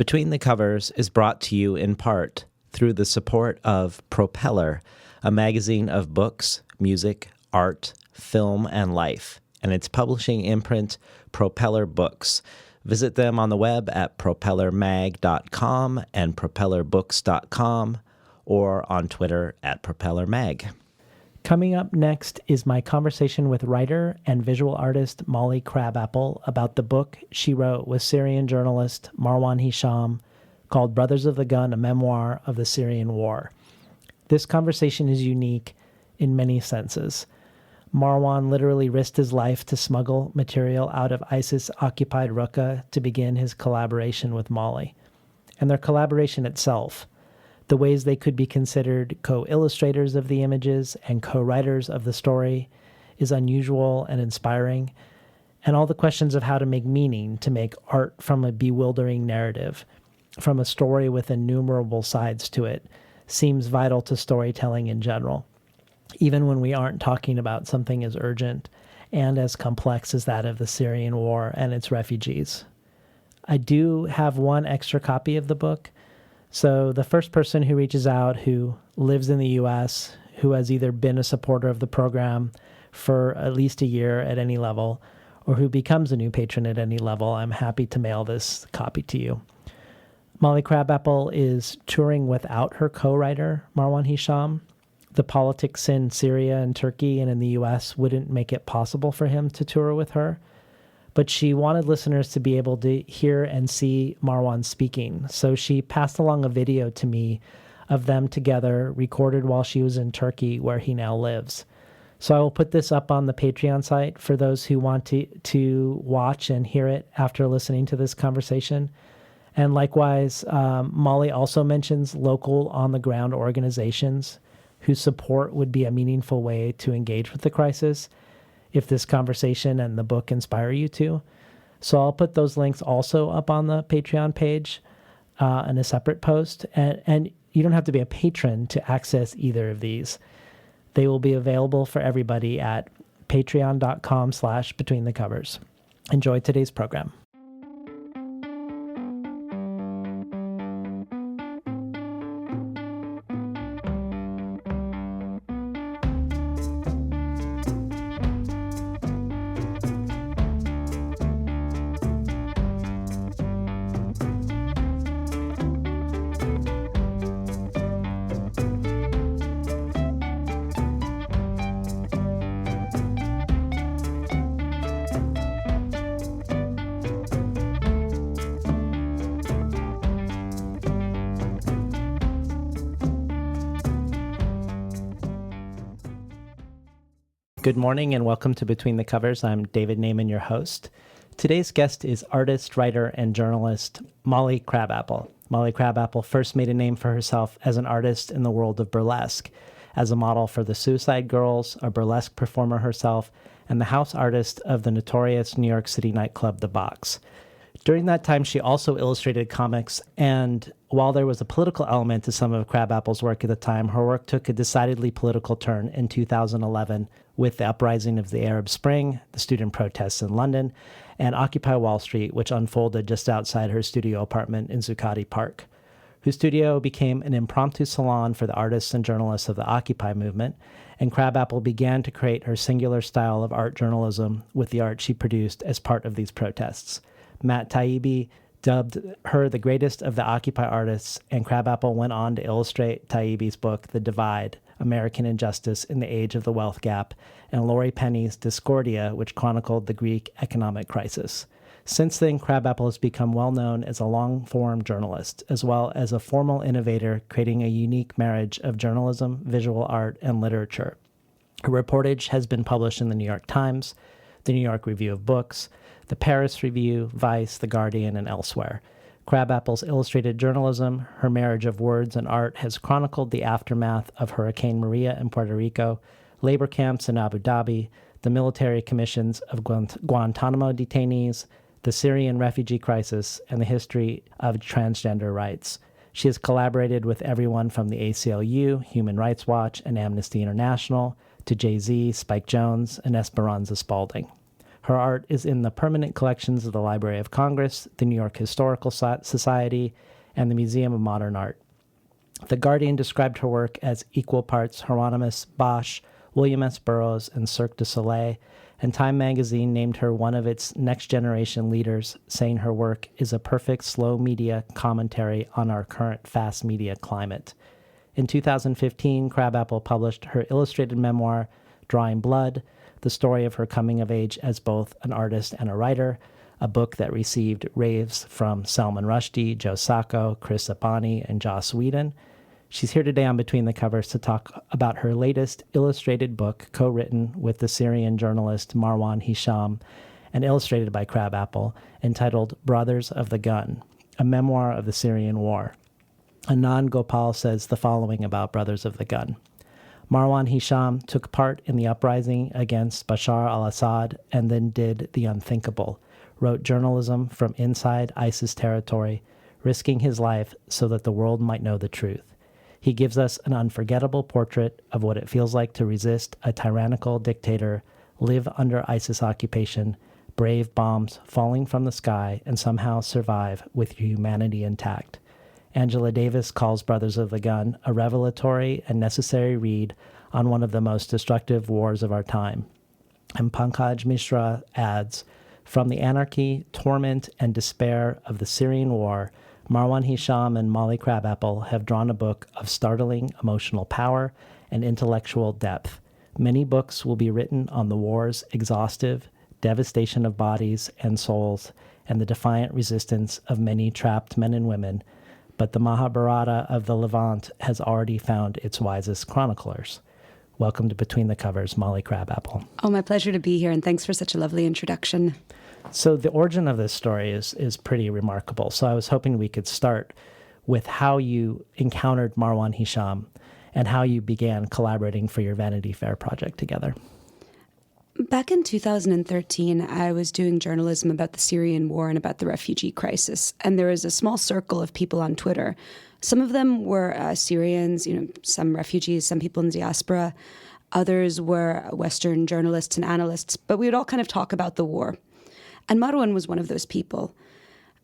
Between the Covers is brought to you in part through the support of Propeller, a magazine of books, music, art, film, and life, and its publishing imprint, Propeller Books. Visit them on the web at propellermag.com and propellerbooks.com or on Twitter at propellermag. Coming up next is my conversation with writer and visual artist Molly Crabapple about the book she wrote with Syrian journalist Marwan Hisham called Brothers of the Gun, a Memoir of the Syrian War. This conversation is unique in many senses. Marwan literally risked his life to smuggle material out of ISIS-occupied Raqqa to begin his collaboration with Molly. And their collaboration itself, the ways they could be considered co-illustrators of the images and co-writers of the story, is unusual and inspiring. And all the questions of how to make meaning, to make art from a bewildering narrative, from a story with innumerable sides to it, seems vital to storytelling in general, even when we aren't talking about something as urgent and as complex as that of the Syrian war and its refugees. I do have one extra copy of the book. So the first person who reaches out who lives in the U.S., who has either been a supporter of the program for at least a year at any level, or who becomes a new patron at any level, I'm happy to mail this copy to you. Molly Crabapple is touring without her co-writer, Marwan Hisham. The politics in Syria and Turkey and in the U.S. wouldn't make it possible for him to tour with her. But she wanted listeners to be able to hear and see Marwan speaking. So she passed along a video to me of them together, recorded while she was in Turkey, where he now lives. So I will put this up on the Patreon site for those who want to watch and hear it after listening to this conversation. And likewise, Molly also mentions local on-the-ground organizations whose support would be a meaningful way to engage with the crisis, if this conversation and the book inspire you to. So I'll put those links also up on the Patreon page in a separate post. And you don't have to be a patron to access either of these. They will be available for everybody at patreon.com/betweenthecovers. Enjoy today's program. Good morning and welcome to Between the Covers. I'm David Naiman, your host. Today's guest is artist, writer, and journalist Molly Crabapple. Molly Crabapple first made a name for herself as an artist in the world of burlesque, as a model for the Suicide Girls, a burlesque performer herself, and the house artist of the notorious New York City nightclub The Box. During that time, she also illustrated comics, and while there was a political element to some of Crabapple's work at the time, her work took a decidedly political turn in 2011 with the uprising of the Arab Spring, the student protests in London, and Occupy Wall Street, which unfolded just outside her studio apartment in Zuccotti Park. Her studio became an impromptu salon for the artists and journalists of the Occupy movement, and Crabapple began to create her singular style of art journalism with the art she produced as part of these protests. Matt Taibbi dubbed her the greatest of the Occupy artists, and Crabapple went on to illustrate Taibbi's book, The Divide, American Injustice in the Age of the Wealth Gap, and Laurie Penny's Discordia, which chronicled the Greek economic crisis. Since then, Crabapple has become well known as a long-form journalist, as well as a formal innovator, creating a unique marriage of journalism, visual art, and literature. Her reportage has been published in the New York Times, the New York Review of Books, the Paris Review, Vice, The Guardian, and elsewhere. Crabapple's illustrated journalism, her marriage of words and art, has chronicled the aftermath of Hurricane Maria in Puerto Rico, labor camps in Abu Dhabi, the military commissions of Guantanamo detainees, the Syrian refugee crisis, and the history of transgender rights. She has collaborated with everyone from the ACLU, Human Rights Watch, and Amnesty International, to Jay-Z, Spike Jonze, and Esperanza Spalding. Her art is in the permanent collections of the Library of Congress, the New York Historical Society, and the Museum of Modern Art. The Guardian described her work as equal parts Hieronymus Bosch, William S. Burroughs, and Cirque du Soleil, and Time magazine named her one of its next-generation leaders, saying her work is a perfect slow media commentary on our current fast media climate. In 2015, Crabapple published her illustrated memoir, Drawing Blood, the story of her coming of age as both an artist and a writer, a book that received raves from Salman Rushdie, Joe Sacco, Chris Abani, and Joss Whedon. She's here today on Between the Covers to talk about her latest illustrated book, co-written with the Syrian journalist Marwan Hisham and illustrated by Crabapple, entitled Brothers of the Gun, a memoir of the Syrian war. Anand Gopal says the following about Brothers of the Gun. Marwan Hisham took part in the uprising against Bashar al-Assad and then did the unthinkable, wrote journalism from inside ISIS territory, risking his life so that the world might know the truth. He gives us an unforgettable portrait of what it feels like to resist a tyrannical dictator, live under ISIS occupation, brave bombs falling from the sky, and somehow survive with your humanity intact. Angela Davis calls Brothers of the Gun a revelatory and necessary read on one of the most destructive wars of our time. And Pankaj Mishra adds, from the anarchy, torment, and despair of the Syrian war, Marwan Hisham and Molly Crabapple have drawn a book of startling emotional power and intellectual depth. Many books will be written on the war's exhaustive devastation of bodies and souls and the defiant resistance of many trapped men and women, but the Mahabharata of the Levant has already found its wisest chroniclers. Welcome to Between the Covers, Molly Crabapple. Oh, my pleasure to be here, and thanks for such a lovely introduction. So the origin of this story is pretty remarkable. So I was hoping we could start with how you encountered Marwan Hisham and how you began collaborating for your Vanity Fair project together. Back in 2013, I was doing journalism about the Syrian war and about the refugee crisis. And there was a small circle of people on Twitter. Some of them were Syrians, some refugees, some people in the diaspora. Others were Western journalists and analysts. But we would all kind of talk about the war. And Marwan was one of those people.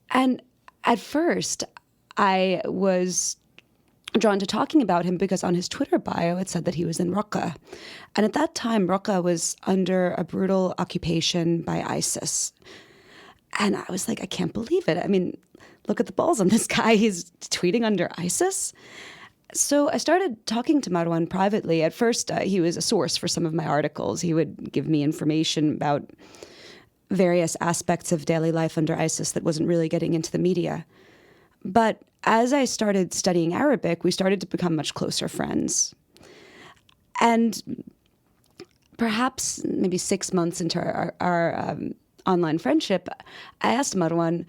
And at first, I was drawn to talking about him because on his Twitter bio, it said that he was in Raqqa. And at that time, Raqqa was under a brutal occupation by ISIS. And I was like, I can't believe it. I mean, look at the balls on this guy. He's tweeting under ISIS. So I started talking to Marwan privately. At first, he was a source for some of my articles. He would give me information about various aspects of daily life under ISIS that wasn't really getting into the media. But as I started studying Arabic, we started to become much closer friends. And perhaps maybe 6 months into our online friendship, I asked Marwan,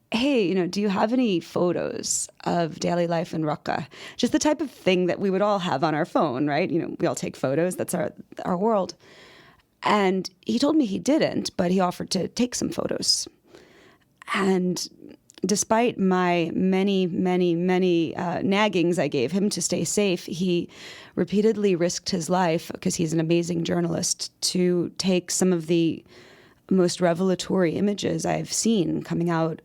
hey, do you have any photos of daily life in Raqqa? Just the type of thing that we would all have on our phone, right? We all take photos. That's our world. And he told me he didn't, but he offered to take some photos. And despite my many naggings I gave him to stay safe, he repeatedly risked his life, because he's an amazing journalist, to take some of the most revelatory images I've seen coming out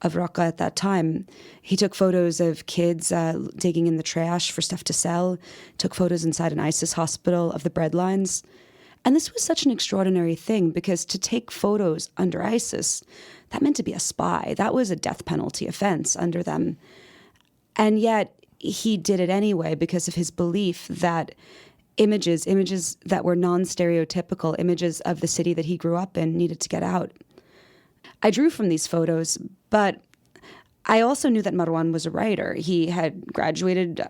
of Raqqa at that time. He took photos of kids digging in the trash for stuff to sell, took photos inside an ISIS hospital of the bread lines. And this was such an extraordinary thing, because to take photos under ISIS, that meant to be a spy. That was a death penalty offense under them. And yet he did it anyway because of his belief that images that were non-stereotypical, images of the city that he grew up in, needed to get out. I drew from these photos, but I also knew that Marwan was a writer. He had graduated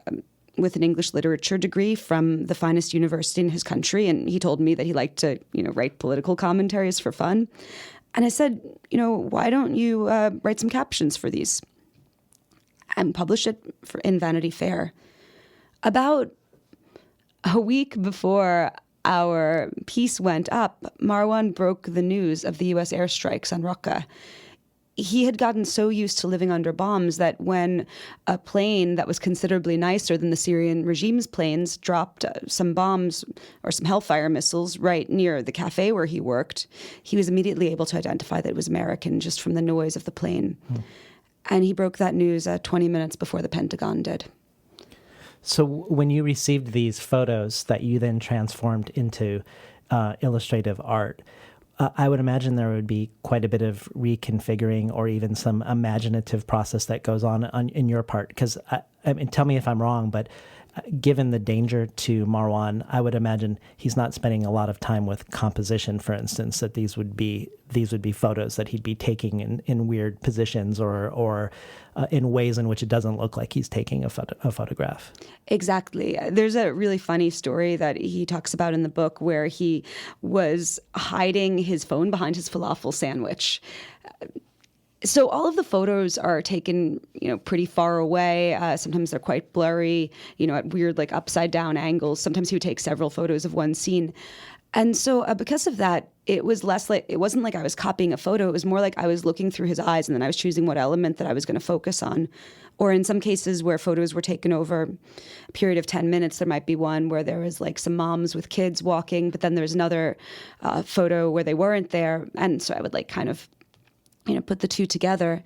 with an English literature degree from the finest university in his country. And he told me that he liked to, write political commentaries for fun. And I said, why don't you write some captions for these and publish it in Vanity Fair? About a week before our piece went up, Marwan broke the news of the U.S. airstrikes on Raqqa. he had gotten so used to living under bombs that when a plane that was considerably nicer than the Syrian regime's planes dropped some bombs or some Hellfire missiles right near the cafe where he worked, he was immediately able to identify that it was American just from the noise of the plane. And he broke that news 20 minutes before the Pentagon did. So when you received these photos that you then transformed into illustrative art, I would imagine there would be quite a bit of reconfiguring or even some imaginative process that goes on in your part. Because, I mean, tell me if I'm wrong, but given the danger to Marwan, I would imagine he's not spending a lot of time with composition, for instance, that these would be photos that he'd be taking in weird positions or in ways in which it doesn't look like he's taking a photograph. Exactly. There's a really funny story that he talks about in the book where he was hiding his phone behind his falafel sandwich. So all of the photos are taken, pretty far away. Sometimes they're quite blurry, at weird, like upside down angles. Sometimes he would take several photos of one scene. And so because of that, it wasn't like I was copying a photo. It was more like I was looking through his eyes and then I was choosing what element that I was going to focus on. Or in some cases where photos were taken over a period of 10 minutes, there might be one where there was like some moms with kids walking, but then there's another photo where they weren't there. And so I would like kind of put the two together.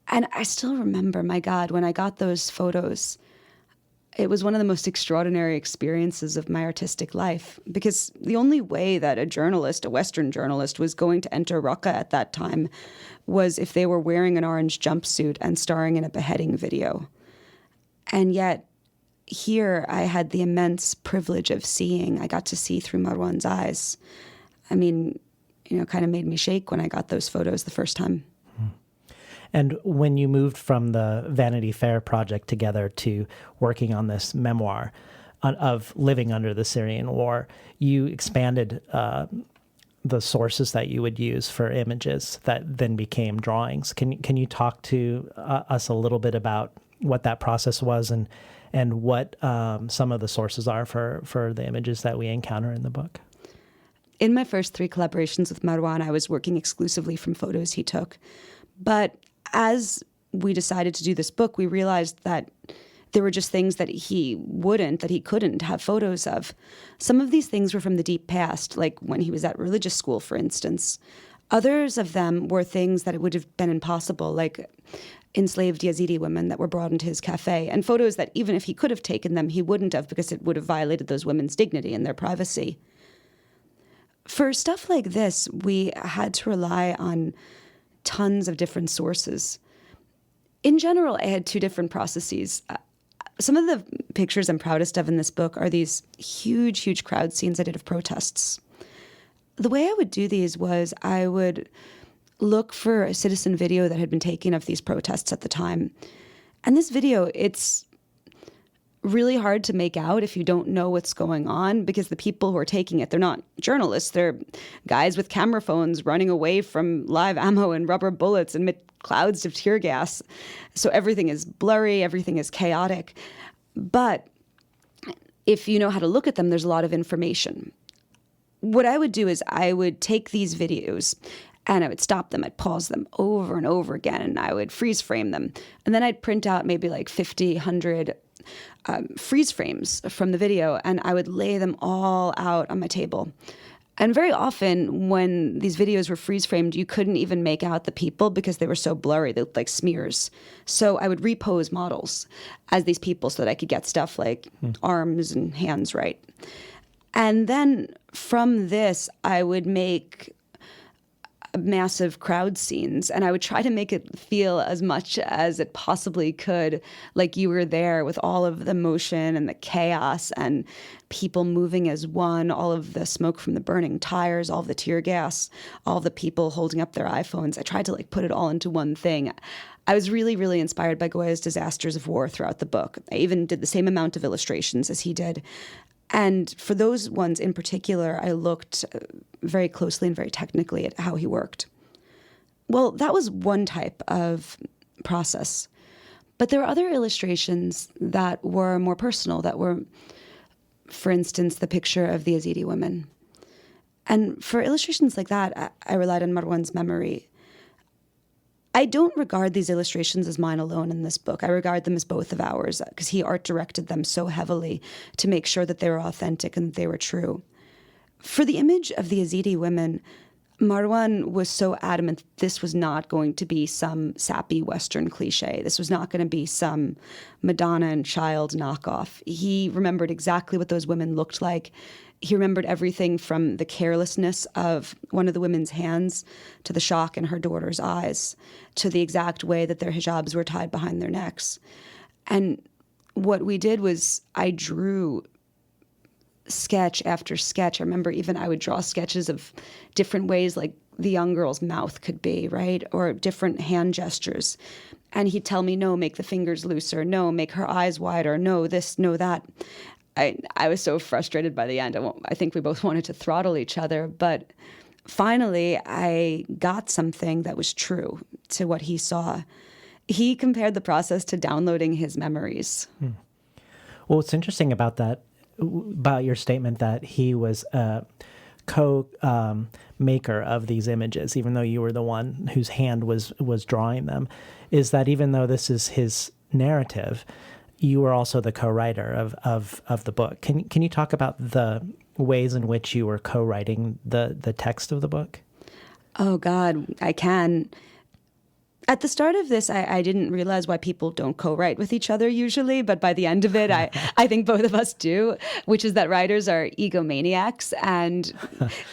And I still remember, my God, when I got those photos, it was one of the most extraordinary experiences of my artistic life, because the only way that a Western journalist, was going to enter Raqqa at that time was if they were wearing an orange jumpsuit and starring in a beheading video. And yet here I had the immense privilege of I got to see through Marwan's eyes. I mean, kind of made me shake when I got those photos the first time. And when you moved from the Vanity Fair project together to working on this memoir of living under the Syrian war, you expanded the sources that you would use for images that then became drawings. Can you talk to us a little bit about what that process was and what some of the sources are for the images that we encounter in the book? In my first 3 collaborations with Marwan, I was working exclusively from photos he took. But as we decided to do this book, we realized that there were just things that he couldn't have photos of. Some of these things were from the deep past, like when he was at religious school, for instance. Others of them were things that it would have been impossible, like enslaved Yazidi women that were brought into his cafe, and photos that even if he could have taken them, he wouldn't have, because it would have violated those women's dignity and their privacy. For stuff like this, we had to rely on tons of different sources. In general, I had 2 different processes. Some of the pictures I'm proudest of in this book are these huge, huge crowd scenes I did of protests. The way I would do these was I would look for a citizen video that had been taken of these protests at the time. And this video, it's really hard to make out if you don't know what's going on, because the people who are taking it, they're not journalists. They're guys with camera phones running away from live ammo and rubber bullets amid clouds of tear gas. So everything is blurry, everything is chaotic. But if you know how to look at them, there's a lot of information. What I would do is I would take these videos and I would stop them, I'd pause them over and over again, and I would freeze frame them. And then I'd print out maybe like 50, 100 freeze frames from the video, and I would lay them all out on my table. And very often when these videos were freeze framed, you couldn't even make out the people because they were so blurry. They looked like smears. So I would repose models as these people so that I could get stuff like arms and hands right. And then from this, I would make massive crowd scenes, and I would try to make it feel as much as it possibly could like you were there, with all of the motion and the chaos and people moving as one, all of the smoke from the burning tires, all of the tear gas, all the people holding up their iPhones. I tried to put it all into one thing. I was really, really inspired by Goya's disasters of war throughout the book. I even did the same amount of illustrations as he did. And for those ones in particular, I looked very closely and very technically at how he worked. Well, that was one type of process. But there were other illustrations that were more personal, that were, for instance, the picture of the Yazidi women. And for illustrations like that, I relied on Marwan's memory. I don't regard these illustrations as mine alone in this book. I regard them as both of ours because he art directed them so heavily to make sure that they were authentic and that they were true. For the image of the Yazidi women, Marwan was so adamant this was not going to be some sappy Western cliche. This was not going to be some Madonna and Child knockoff. He remembered exactly what those women looked like. He remembered everything from the carelessness of one of the women's hands to the shock in her daughter's eyes to the exact way that their hijabs were tied behind their necks. And what we did was I drew sketch after sketch. I remember even I would draw sketches of different ways like the young girl's mouth could be, right? Or different hand gestures. And he'd tell me, no, make the fingers looser. No, make her eyes wider. No, this, no, that. I was so frustrated by the end. I think we both wanted to throttle each other. But finally, I got something that was true to what he saw. He compared the process to downloading his memories. Well, what's interesting about that, about your statement that he was a co-maker of these images, even though you were the one whose hand was drawing them, is that even though this is his narrative, you were also the co-writer of the book. Can you talk about the ways in which you were co-writing the text of the book? Oh, God, I can. At the start of this, I didn't realize why people don't co-write with each other usually, but by the end of it, I think both of us do, which is that writers are egomaniacs. And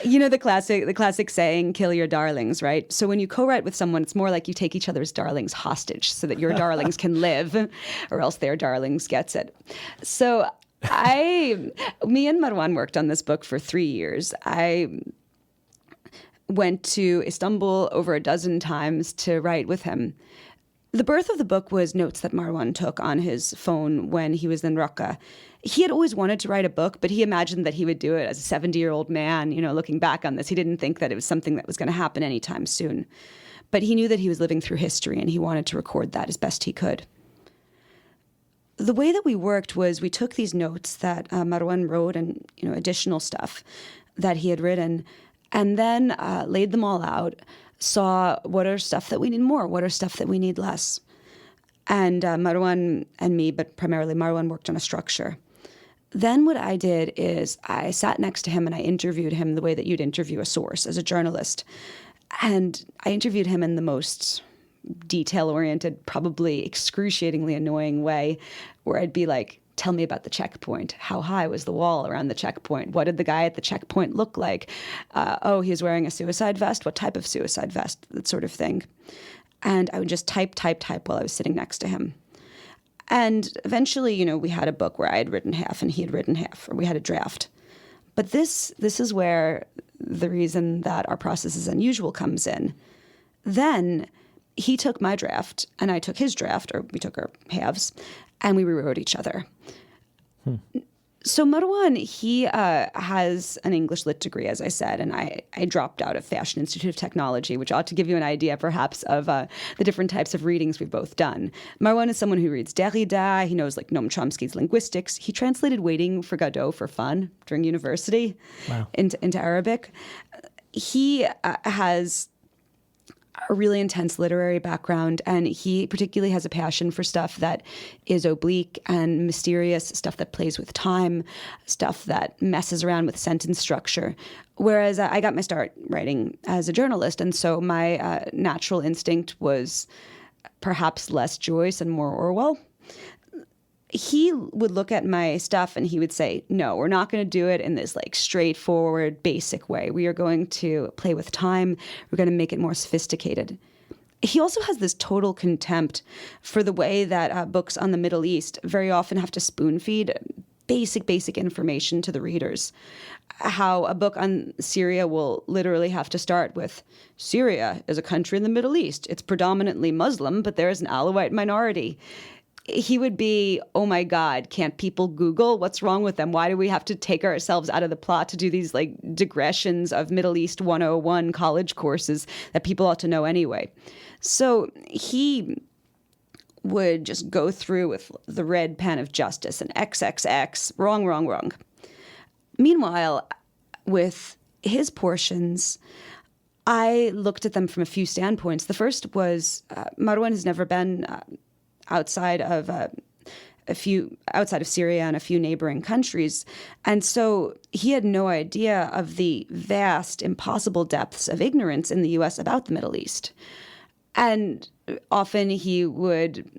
you know the classic saying, kill your darlings, right? So when you co-write with someone, it's more like you take each other's darlings hostage so that your darlings can live, or else their darlings gets it. So me and Marwan worked on this book for 3 years. I went to Istanbul over a dozen times to write with him. The birth of the book was notes that Marwan took on his phone when he was in Raqqa. He had always wanted to write a book, but he imagined that he would do it as a 70-year-old man, looking back on this. He didn't think that it was something that was going to happen anytime soon. But he knew that he was living through history, and he wanted to record that as best he could. The way that we worked was we took these notes that Marwan wrote and additional stuff that he had written, and then laid them all out, saw what are stuff that we need more, what are stuff that we need less. And Marwan and me, but primarily Marwan, worked on a structure. Then what I did is I sat next to him and I interviewed him the way that you'd interview a source as a journalist. And I interviewed him in the most detail-oriented, probably excruciatingly annoying way, where I'd be like, tell me about the checkpoint. How high was the wall around the checkpoint? What did the guy at the checkpoint look like? Oh, he was wearing a suicide vest. What type of suicide vest? That sort of thing. And I would just type while I was sitting next to him. And eventually, we had a book where I had written half and he had written half, or we had a draft. But this is where the reason that our process is unusual comes in. Then he took my draft and I took his draft, or we took our halves, and we rewrote each other. So Marwan, he has an English lit degree, as I said, and I dropped out of Fashion Institute of Technology, which ought to give you an idea, perhaps, of the different types of readings we've both done. Marwan is someone who reads Derrida. He knows, Noam Chomsky's linguistics. He translated Waiting for Godot for fun during university. Wow. into Arabic. He has a really intense literary background, and he particularly has a passion for stuff that is oblique and mysterious, stuff that plays with time, stuff that messes around with sentence structure. Whereas I got my start writing as a journalist, and so my natural instinct was perhaps less Joyce and more Orwell. He would look at my stuff and he would say, no, we're not going to do it in this straightforward, basic way. We are going to play with time. We're going to make it more sophisticated. He also has this total contempt for the way that books on the Middle East very often have to spoon feed basic information to the readers. How a book on Syria will literally have to start with, Syria is a country in the Middle East. It's predominantly Muslim, but there is an Alawite minority. He would be, oh my God, can't people Google? What's wrong with them? Why do we have to take ourselves out of the plot to do these digressions of Middle East 101 college courses that people ought to know anyway? So he would just go through with the red pen of justice and XXX, wrong. Meanwhile, with his portions, I looked at them from a few standpoints. The first was Marwan has never been outside of Syria and a few neighboring countries. And so he had no idea of the vast, impossible depths of ignorance in the U.S. about the Middle East. And often he would,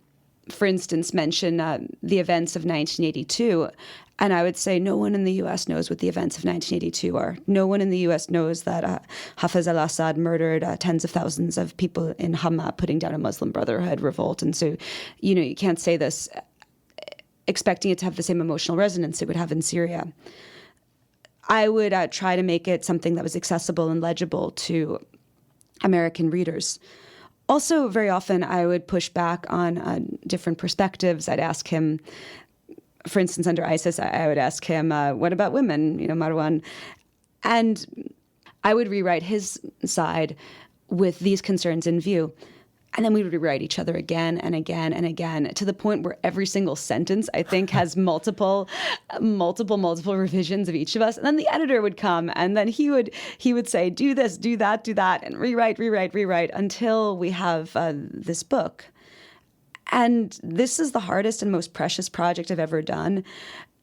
for instance, mention the events of 1982. And I would say, no one in the U.S. knows what the events of 1982 are. No one in the U.S. knows that Hafez al-Assad murdered tens of thousands of people in Hama, putting down a Muslim Brotherhood revolt. And so, you can't say this expecting it to have the same emotional resonance it would have in Syria. I would try to make it something that was accessible and legible to American readers. Also, very often, I would push back on different perspectives. I'd ask him, for instance, under ISIS, I would ask him, what about women, Marwan? And I would rewrite his side with these concerns in view. And then we would rewrite each other again and again and again, to the point where every single sentence, I think, has multiple revisions of each of us. And then the editor would come, and then he would say, do this, do that, and rewrite, until we have this book. And this is the hardest and most precious project I've ever done.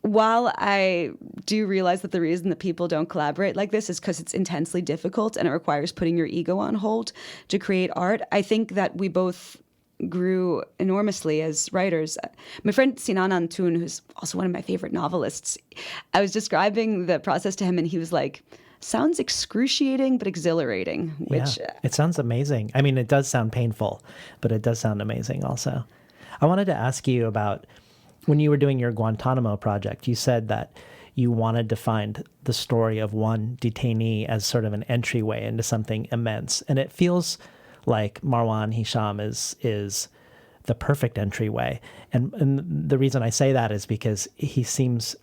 While I do realize that the reason that people don't collaborate like this is because it's intensely difficult and it requires putting your ego on hold to create art, I think that we both grew enormously as writers. My friend Sinan Antoun, who's also one of my favorite novelists, I was describing the process to him and he was like, sounds excruciating but exhilarating. Which it sounds amazing. I mean, it does sound painful, but it does sound amazing also. I wanted to ask you about when you were doing your Guantanamo project. You said that you wanted to find the story of one detainee as sort of an entryway into something immense. And it feels like Marwan Hisham is the perfect entryway. And the reason I say that is because he seems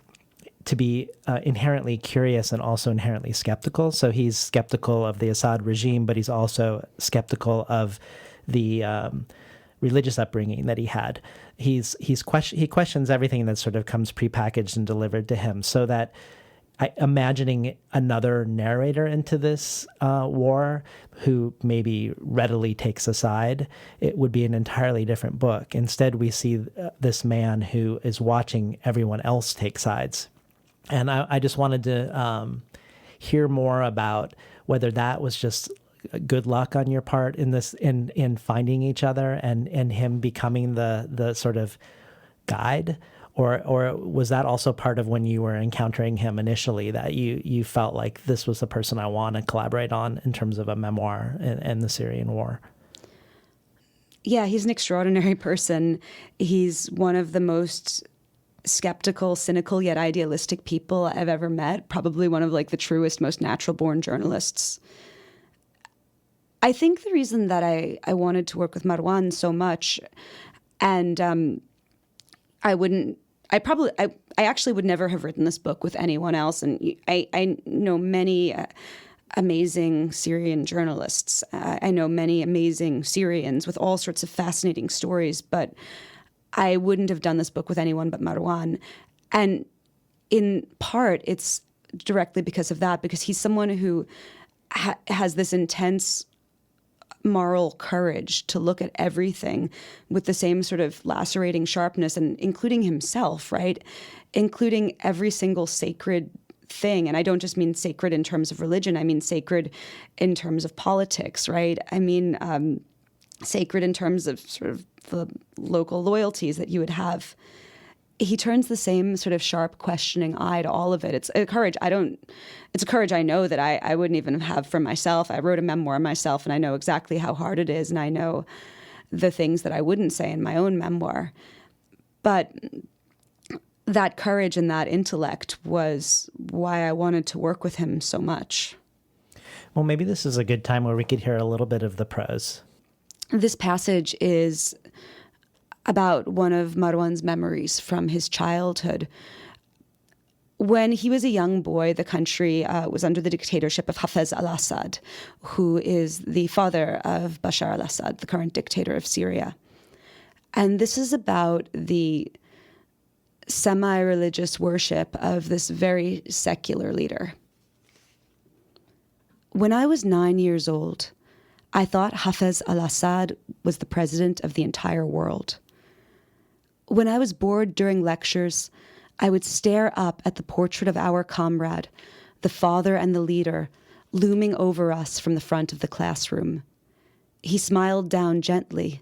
to be inherently curious and also inherently skeptical. So he's skeptical of the Assad regime, but he's also skeptical of the religious upbringing that he had. He questions everything that sort of comes prepackaged and delivered to him, so that imagining another narrator into this war who maybe readily takes a side, it would be an entirely different book. Instead, we see this man who is watching everyone else take sides. And I just wanted to hear more about whether that was just good luck on your part in finding each other and him becoming the sort of guide, or was that also part of when you were encountering him initially, that you felt like this was the person I want to collaborate on in terms of a memoir and the Syrian war? Yeah, he's an extraordinary person. He's one of the most skeptical, cynical, yet idealistic people I've ever met. Probably one of the truest, most natural-born journalists. I think the reason that I wanted to work with Marwan so much, and I actually would never have written this book with anyone else. And I know many amazing Syrian journalists. I know many amazing Syrians with all sorts of fascinating stories, but I wouldn't have done this book with anyone but Marwan. And in part, it's directly because of that, because he's someone who has this intense moral courage to look at everything with the same sort of lacerating sharpness, and including himself, right? Including every single sacred thing. And I don't just mean sacred in terms of religion. I mean sacred in terms of politics, right? I mean sacred in terms of sort of the local loyalties that you would have. He turns the same sort of sharp, questioning eye to all of it. It's a courage I know that I wouldn't even have for myself. I wrote a memoir myself, and I know exactly how hard it is, and I know the things that I wouldn't say in my own memoir. But that courage and that intellect was why I wanted to work with him so much. Well, maybe this is a good time where we could hear a little bit of the prose. This passage is about one of Marwan's memories from his childhood. When he was a young boy, the country was under the dictatorship of Hafez al-Assad, who is the father of Bashar al-Assad, the current dictator of Syria. And this is about the semi-religious worship of this very secular leader. When I was 9 years old, I thought Hafez al-Assad was the president of the entire world. When I was bored during lectures, I would stare up at the portrait of our comrade, the father and the leader, looming over us from the front of the classroom. He smiled down gently,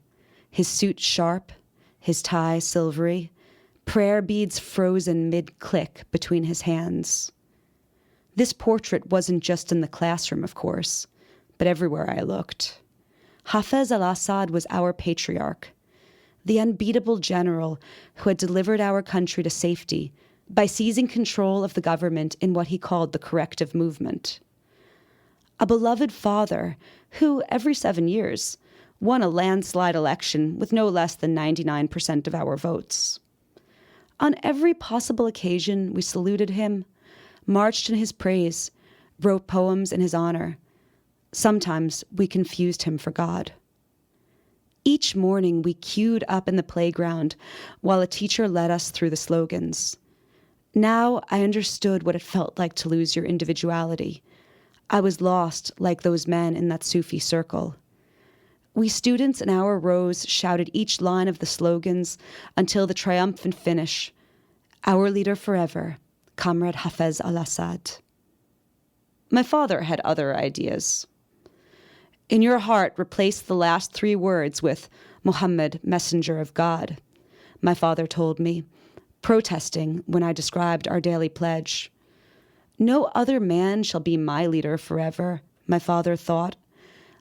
his suit sharp, his tie silvery, prayer beads frozen mid-click between his hands. This portrait wasn't just in the classroom, of course, but everywhere I looked. Hafez al-Assad was our patriarch, the unbeatable general who had delivered our country to safety by seizing control of the government in what he called the corrective movement. A beloved father who, every 7 years, won a landslide election with no less than 99% of our votes. On every possible occasion, we saluted him, marched in his praise, wrote poems in his honor. Sometimes we confused him for God. Each morning we queued up in the playground while a teacher led us through the slogans. Now I understood what it felt like to lose your individuality. I was lost like those men in that Sufi circle. We students in our rows shouted each line of the slogans until the triumphant finish. Our leader forever, Comrade Hafez al-Assad. My father had other ideas. In your heart, replace the last 3 words with Muhammad, messenger of God, my father told me, protesting when I described our daily pledge. No other man shall be my leader forever, my father thought,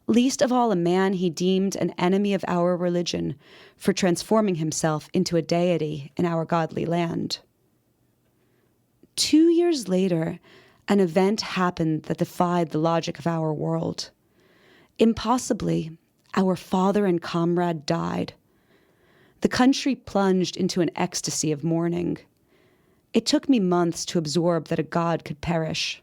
least of all a man he deemed an enemy of our religion for transforming himself into a deity in our godly land. 2 years later, an event happened that defied the logic of our world. Impossibly, our father and comrade died. The country plunged into an ecstasy of mourning. It took me months to absorb that a god could perish.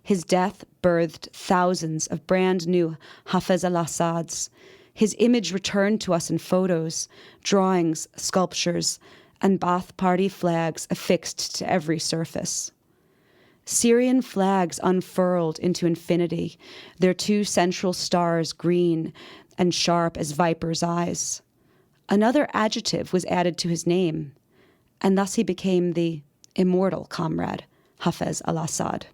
His death birthed thousands of brand new Hafez al-Assads. His image returned to us in photos, drawings, sculptures, and Ba'ath Party flags affixed to every surface. Syrian flags unfurled into infinity, their 2 central stars green and sharp as vipers' eyes. Another adjective was added to his name, and thus he became the immortal comrade, Hafez al-Assad.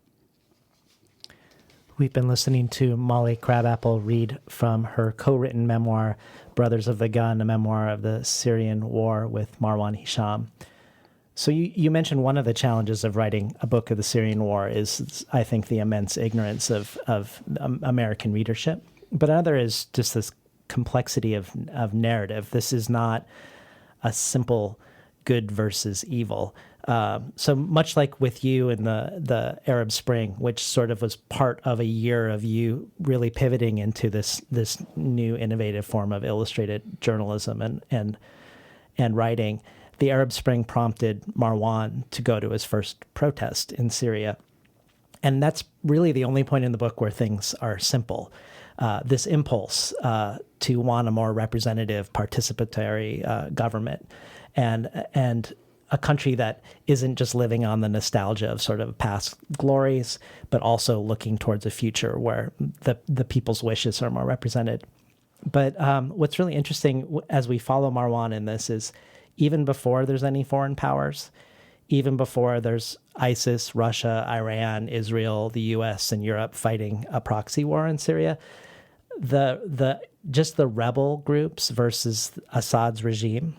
We've been listening to Molly Crabapple read from her co-written memoir, Brothers of the Gun, a memoir of the Syrian war with Marwan Hisham. So you mentioned one of the challenges of writing a book of the Syrian war is, I think, the immense ignorance of American readership. But another is just this complexity of narrative. This is not a simple good versus evil. So much like with you in the Arab Spring, which sort of was part of a year of you really pivoting into this new innovative form of illustrated journalism and writing, the Arab Spring prompted Marwan to go to his first protest in Syria. And that's really the only point in the book where things are simple. This impulse to want a more representative, participatory government and a country that isn't just living on the nostalgia of sort of past glories, but also looking towards a future where the people's wishes are more represented. But what's really interesting as we follow Marwan in this is even before there's any foreign powers, even before there's ISIS, Russia, Iran, Israel, the U.S., and Europe fighting a proxy war in Syria, just the rebel groups versus Assad's regime,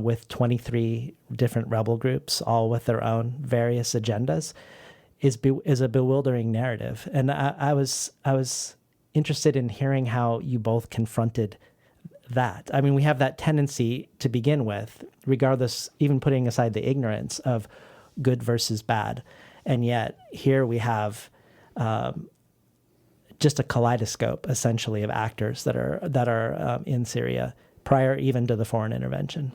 with 23 different rebel groups, all with their own various agendas, is a bewildering narrative. And I was interested in hearing how you both confronted that. I mean, we have that tendency to begin with, regardless, even putting aside the ignorance of good versus bad. And yet here we have just a kaleidoscope, essentially, of actors that are in Syria prior even to the foreign intervention.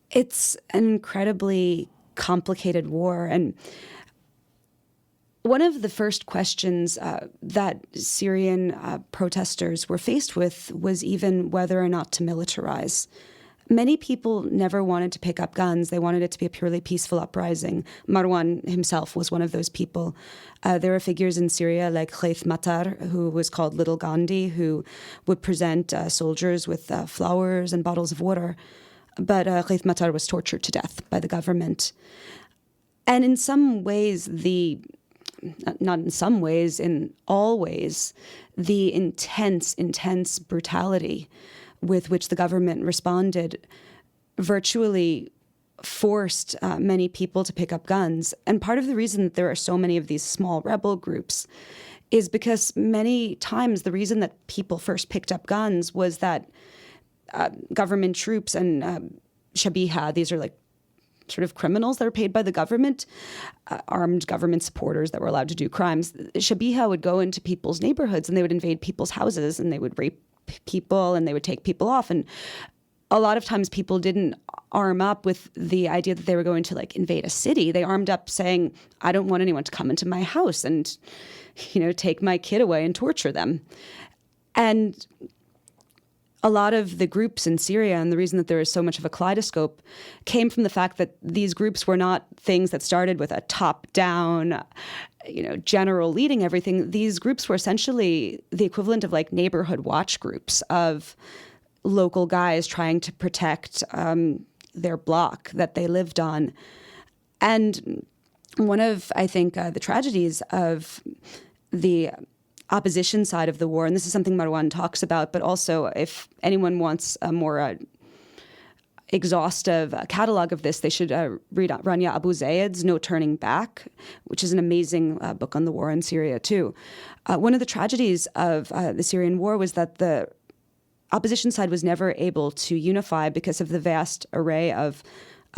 It's an incredibly complicated war. And one of the first questions that Syrian protesters were faced with was even whether or not to militarize. Many people never wanted to pick up guns. They wanted it to be a purely peaceful uprising. Marwan himself was one of those people. There are figures in Syria like Khaith Matar, who was called Little Gandhi, who would present soldiers with flowers and bottles of water. But Khaith Matar was tortured to death by the government. And in some ways, not in some ways, in all ways, the intense brutality with which the government responded virtually forced many people to pick up guns. And part of the reason that there are so many of these small rebel groups is because many times the reason that people first picked up guns was that government troops and shabiha, these are like sort of criminals that are paid by the government, armed government supporters that were allowed to do crimes. Shabiha would go into people's neighborhoods and they would invade people's houses and they would rape people and they would take people off. And a lot of times people didn't arm up with the idea that they were going to like invade a city. They armed up saying, I don't want anyone to come into my house and, take my kid away and torture them. And a lot of the groups in Syria, and the reason that there is so much of a kaleidoscope, came from the fact that these groups were not things that started with a top-down, general leading everything. These groups were essentially the equivalent of like neighborhood watch groups of local guys trying to protect their block that they lived on. And one of, I think, the tragedies of the opposition side of the war, and this is something Marwan talks about, but also if anyone wants a more exhaustive catalog of this, they should read Rania Abu Zayd's No Turning Back, which is an amazing book on the war in Syria too. One of the tragedies of the Syrian war was that the opposition side was never able to unify because of the vast array of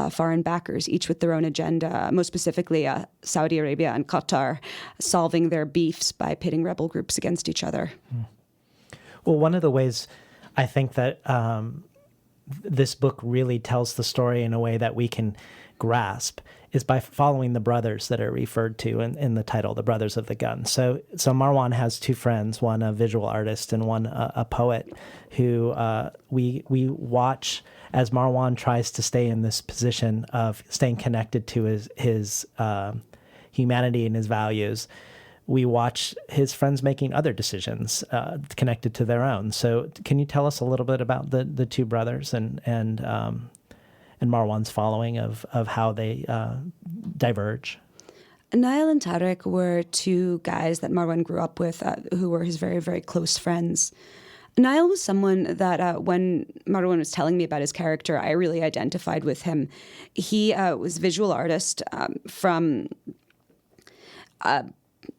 foreign backers, each with their own agenda, most specifically Saudi Arabia and Qatar, solving their beefs by pitting rebel groups against each other. Well, one of the ways I think that this book really tells the story in a way that we can grasp is by following the brothers that are referred to in the title, the Brothers of the Gun. So Marwan has two friends, one a visual artist and one a poet, who we watch as Marwan tries to stay in this position of staying connected to his humanity and his values. We watch his friends making other decisions connected to their own. So can you tell us a little bit about the two brothers and Marwan's following of how they diverge? Nail and Tarek were two guys that Marwan grew up with who were his very, very close friends. Nail was someone that when Marwan was telling me about his character, I really identified with him. He was a visual artist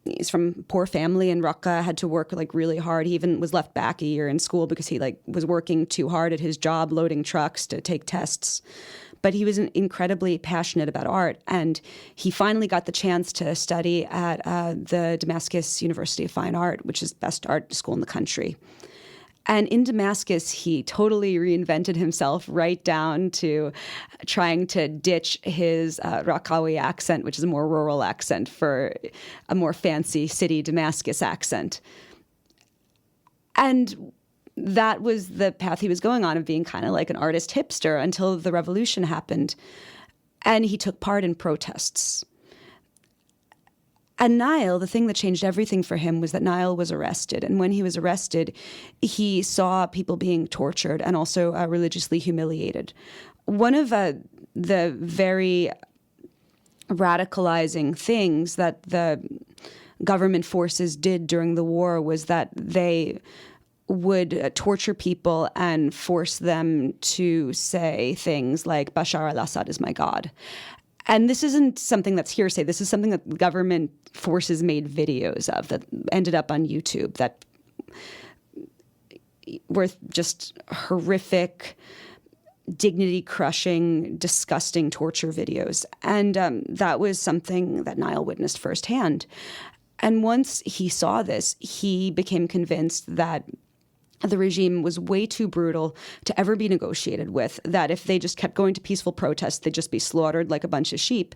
he's from poor family in Raqqa, had to work like really hard. He even was left back a year in school because he was working too hard at his job, loading trucks to take tests. But he was incredibly passionate about art, and he finally got the chance to study at the Damascus University of Fine Art, which is the best art school in the country. And in Damascus, he totally reinvented himself right down to trying to ditch his Raqqawi accent, which is a more rural accent, for a more fancy city Damascus accent. And that was the path he was going on, of being kind of like an artist hipster until the revolution happened. And he took part in protests. And Nail, the thing that changed everything for him was that Nail was arrested. And when he was arrested, he saw people being tortured and also religiously humiliated. One of the very radicalizing things that the government forces did during the war was that they would torture people and force them to say things like, Bashar al-Assad is my God. And this isn't something that's hearsay. This is something that government forces made videos of that ended up on YouTube that were just horrific, dignity-crushing, disgusting torture videos. And that was something that Niall witnessed firsthand. And once he saw this, he became convinced that the regime was way too brutal to ever be negotiated with, that if they just kept going to peaceful protests, they'd just be slaughtered like a bunch of sheep,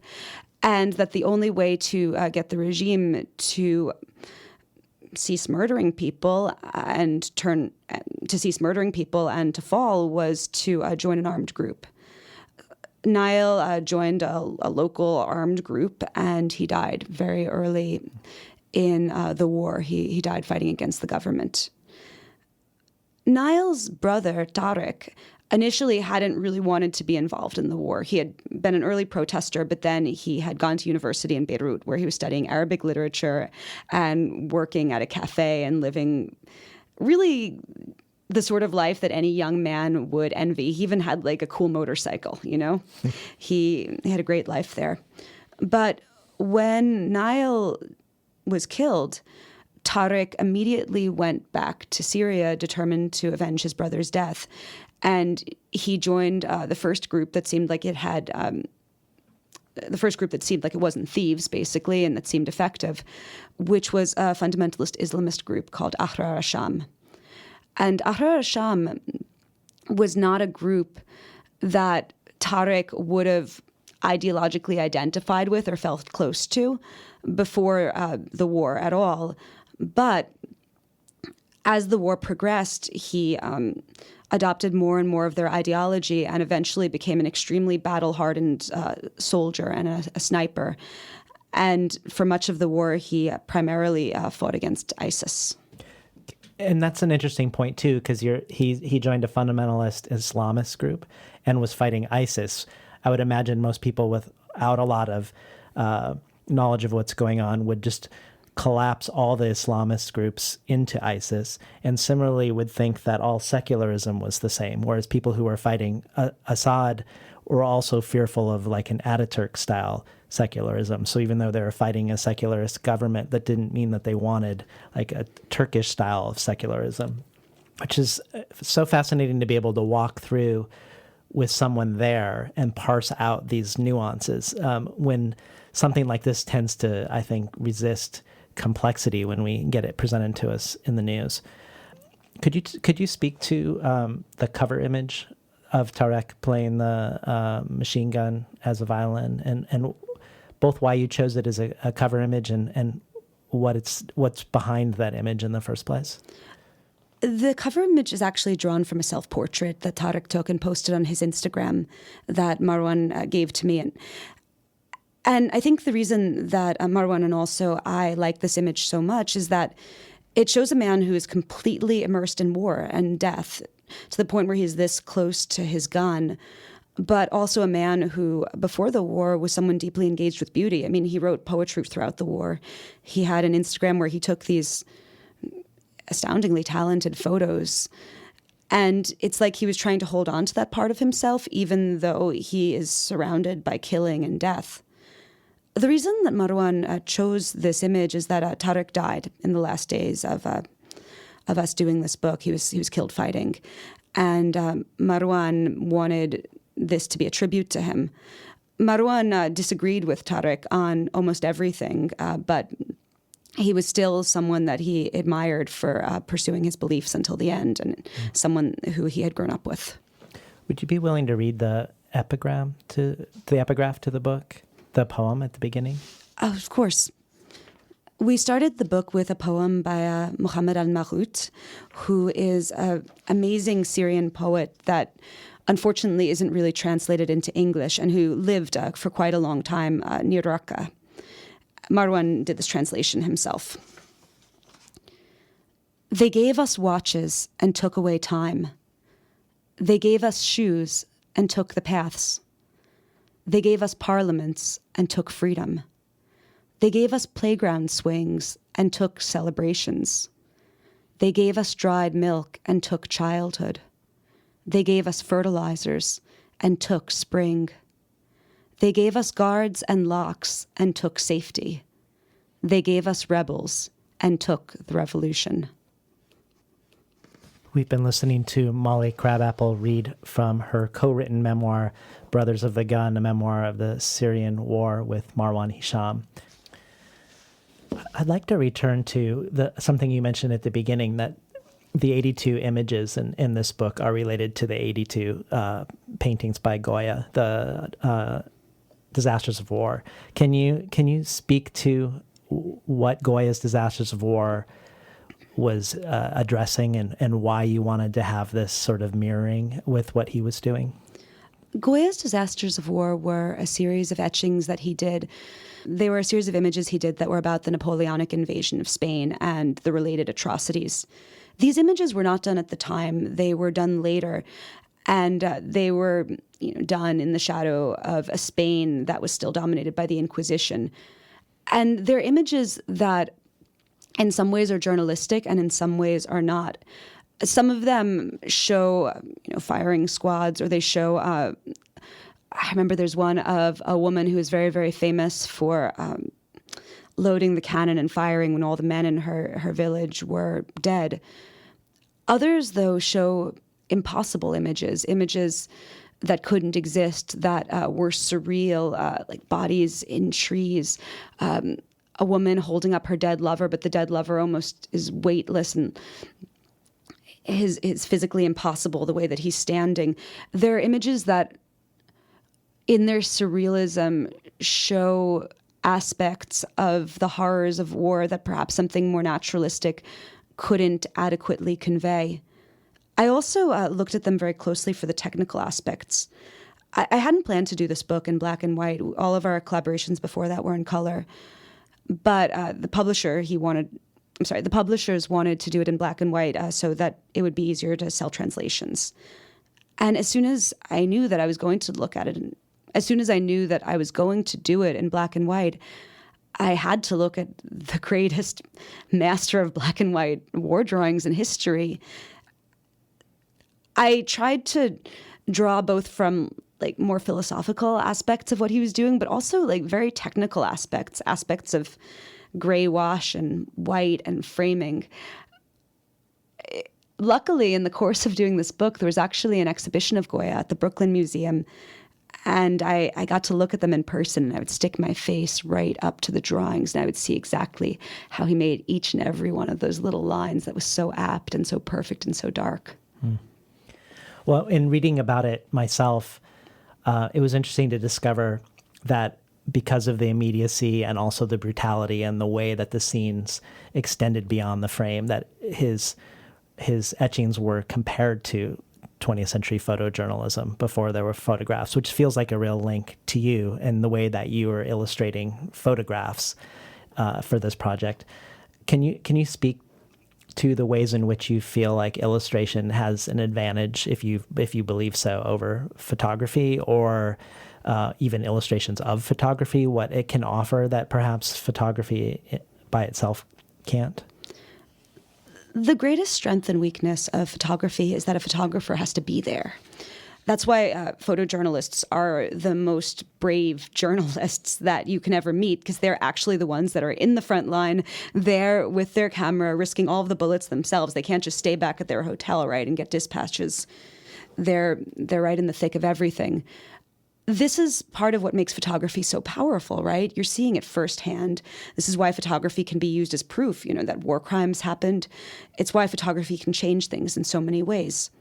and that the only way to get the regime to cease murdering people and to fall was to join an armed group. Niall joined a local armed group, and he died very early in the war. He died fighting against the government. Niall's brother, Tariq, initially hadn't really wanted to be involved in the war. He had been an early protester, but then he had gone to university in Beirut, where he was studying Arabic literature and working at a cafe and living really the sort of life that any young man would envy. He even had like a cool motorcycle, you know? He had a great life there. But when Niall was killed, Tariq immediately went back to Syria, determined to avenge his brother's death. And he joined the first group that seemed like it wasn't thieves, basically, and that seemed effective, which was a fundamentalist Islamist group called Ahrar al-Sham. And Ahrar al-Sham was not a group that Tariq would have ideologically identified with or felt close to before the war at all. But as the war progressed, he adopted more and more of their ideology and eventually became an extremely battle-hardened soldier and a sniper. And for much of the war, he primarily fought against ISIS. And that's an interesting point, too, because he joined a fundamentalist Islamist group and was fighting ISIS. I would imagine most people without a lot of knowledge of what's going on would just collapse all the Islamist groups into ISIS, and similarly would think that all secularism was the same, whereas people who were fighting Assad were also fearful of like an Ataturk-style secularism. So even though they were fighting a secularist government, that didn't mean that they wanted like a Turkish style of secularism, which is so fascinating to be able to walk through with someone there and parse out these nuances when something like this tends to, I think, resist complexity when we get it presented to us in the news. Could you speak to the cover image of Tariq playing the machine gun as a violin, and both why you chose it as a cover image and what's behind that image in the first place? The cover image is actually drawn from a self-portrait that Tariq took and posted on his Instagram that Marwan gave to me. And I think the reason that Marwan and also I like this image so much is that it shows a man who is completely immersed in war and death to the point where he's this close to his gun, but also a man who, before the war, was someone deeply engaged with beauty. I mean, he wrote poetry throughout the war. He had an Instagram where he took these astoundingly talented photos. And it's like he was trying to hold on to that part of himself, even though he is surrounded by killing and death. The reason that Marwan chose this image is that Tariq died in the last days of us doing this book. He was killed fighting. And Marwan wanted this to be a tribute to him. Marwan disagreed with Tariq on almost everything, but he was still someone that he admired for pursuing his beliefs until the end, and someone who he had grown up with. Would you be willing to read the epigraph to the book, the poem at the beginning? Oh, of course. We started the book with a poem by Muhammad al-Marut, who is an amazing Syrian poet that unfortunately isn't really translated into English and who lived for quite a long time near Raqqa. Marwan did this translation himself. They gave us watches and took away time. They gave us shoes and took the paths. They gave us parliaments and took freedom. They gave us playground swings and took celebrations. They gave us dried milk and took childhood. They gave us fertilizers and took spring. They gave us guards and locks and took safety. They gave us rebels and took the revolution. We've been listening to Molly Crabapple read from her co-written memoir, Brothers of the Gun, a memoir of the Syrian war with Marwan Hisham. I'd like to return to something you mentioned at the beginning, that the 82 images in this book are related to the 82 paintings by Goya, the Disasters of War. Can you speak to what Goya's Disasters of War was addressing, and why you wanted to have this sort of mirroring with what he was doing? Goya's Disasters of War were a series of etchings that he did. They were a series of images he did that were about the Napoleonic invasion of Spain and the related atrocities. These images were not done at the time. They were done later. And they were done in the shadow of a Spain that was still dominated by the Inquisition. And they're images that in some ways are journalistic and in some ways are not. Some of them show, firing squads, or they show, I remember there's one of a woman who is very, very famous for loading the cannon and firing when all the men in her village were dead. Others, though, show impossible images that couldn't exist, that were surreal, like bodies in trees, a woman holding up her dead lover, but the dead lover almost is weightless and is physically impossible the way that he's standing. There are images that, in their surrealism, show aspects of the horrors of war that perhaps something more naturalistic couldn't adequately convey. I also looked at them very closely for the technical aspects. I hadn't planned to do this book in black and white. All of our collaborations before that were in color. But the publishers wanted to do it in black and white so that it would be easier to sell translations. And as soon as I knew that I was going to look at it, and as soon as I knew that I was going to do it in black and white, I had to look at the greatest master of black and white war drawings in history. I tried to draw both from like more philosophical aspects of what he was doing, but also like very technical aspects of gray wash and white and framing. Luckily, in the course of doing this book, there was actually an exhibition of Goya at the Brooklyn Museum, and I got to look at them in person, and I would stick my face right up to the drawings, and I would see exactly how he made each and every one of those little lines that was so apt and so perfect and so dark. Well, in reading about it myself, it was interesting to discover that because of the immediacy and also the brutality and the way that the scenes extended beyond the frame, that his etchings were compared to 20th century photojournalism before there were photographs, which feels like a real link to you and the way that you were illustrating photographs for this project. Can you speak to the ways in which you feel like illustration has an advantage, if you believe so, over photography, or even illustrations of photography, what it can offer that perhaps photography by itself can't? The greatest strength and weakness of photography is that a photographer has to be there. That's why photojournalists are the most brave journalists that you can ever meet, because they're actually the ones that are in the front line, there with their camera, risking all of the bullets themselves. They can't just stay back at their hotel, right, and get dispatches. They're right in the thick of everything. This is part of what makes photography so powerful, right? You're seeing it firsthand. This is why photography can be used as proof, that war crimes happened. It's why photography can change things in so many ways.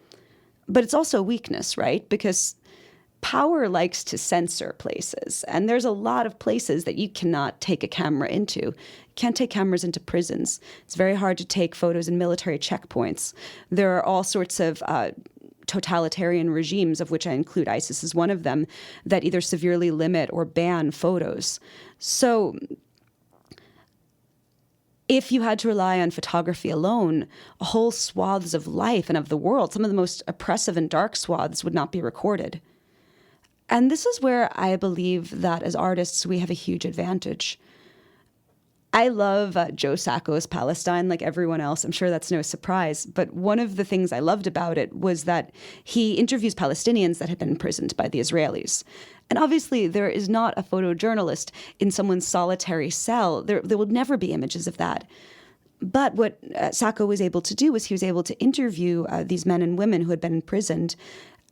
But it's also a weakness, right? Because power likes to censor places. And there's a lot of places that you cannot take a camera into. You can't take cameras into prisons. It's very hard to take photos in military checkpoints. There are all sorts of totalitarian regimes, of which I include ISIS as one of them, that either severely limit or ban photos. So if you had to rely on photography alone, whole swaths of life and of the world, some of the most oppressive and dark swaths, would not be recorded. And this is where I believe that as artists, we have a huge advantage. I love Joe Sacco's Palestine like everyone else. I'm sure that's no surprise. But one of the things I loved about it was that he interviews Palestinians that had been imprisoned by the Israelis. And obviously, there is not a photojournalist in someone's solitary cell. There will never be images of that. But what Sacco was able to do was he was able to interview these men and women who had been imprisoned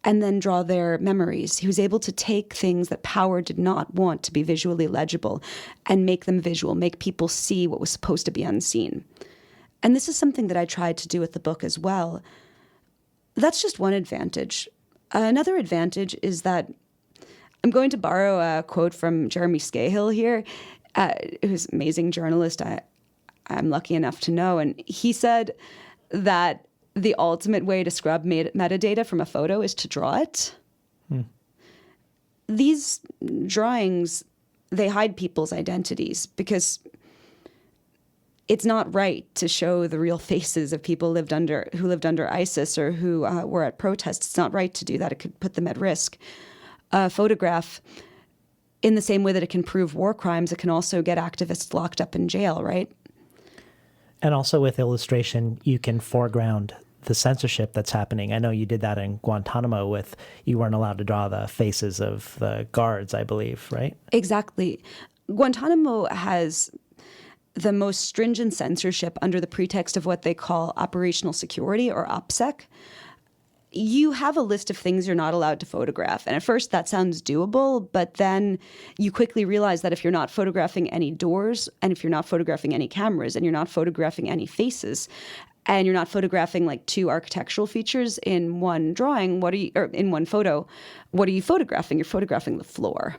and then draw their memories. He was able to take things that power did not want to be visually legible and make them visual, make people see what was supposed to be unseen. And this is something that I tried to do with the book as well. That's just one advantage. Another advantage is that I'm going to borrow a quote from Jeremy Scahill here, who's an amazing journalist. I'm lucky enough to know. And he said that the ultimate way to scrub metadata from a photo is to draw it. These drawings, they hide people's identities because it's not right to show the real faces of people who lived under ISIS or who were at protests. It's not right to do that. It could put them at risk. A photograph, in the same way that it can prove war crimes, it can also get activists locked up in jail, right? And also with illustration, you can foreground the censorship that's happening. I know you did that in Guantanamo you weren't allowed to draw the faces of the guards, I believe, right? Exactly. Guantanamo has the most stringent censorship under the pretext of what they call operational security, or OPSEC. You have a list of things you're not allowed to photograph. And at first that sounds doable, but then you quickly realize that if you're not photographing any doors, and if you're not photographing any cameras, and you're not photographing any faces, and you're not photographing like two architectural features in one drawing, or in one photo, what are you photographing? You're photographing the floor.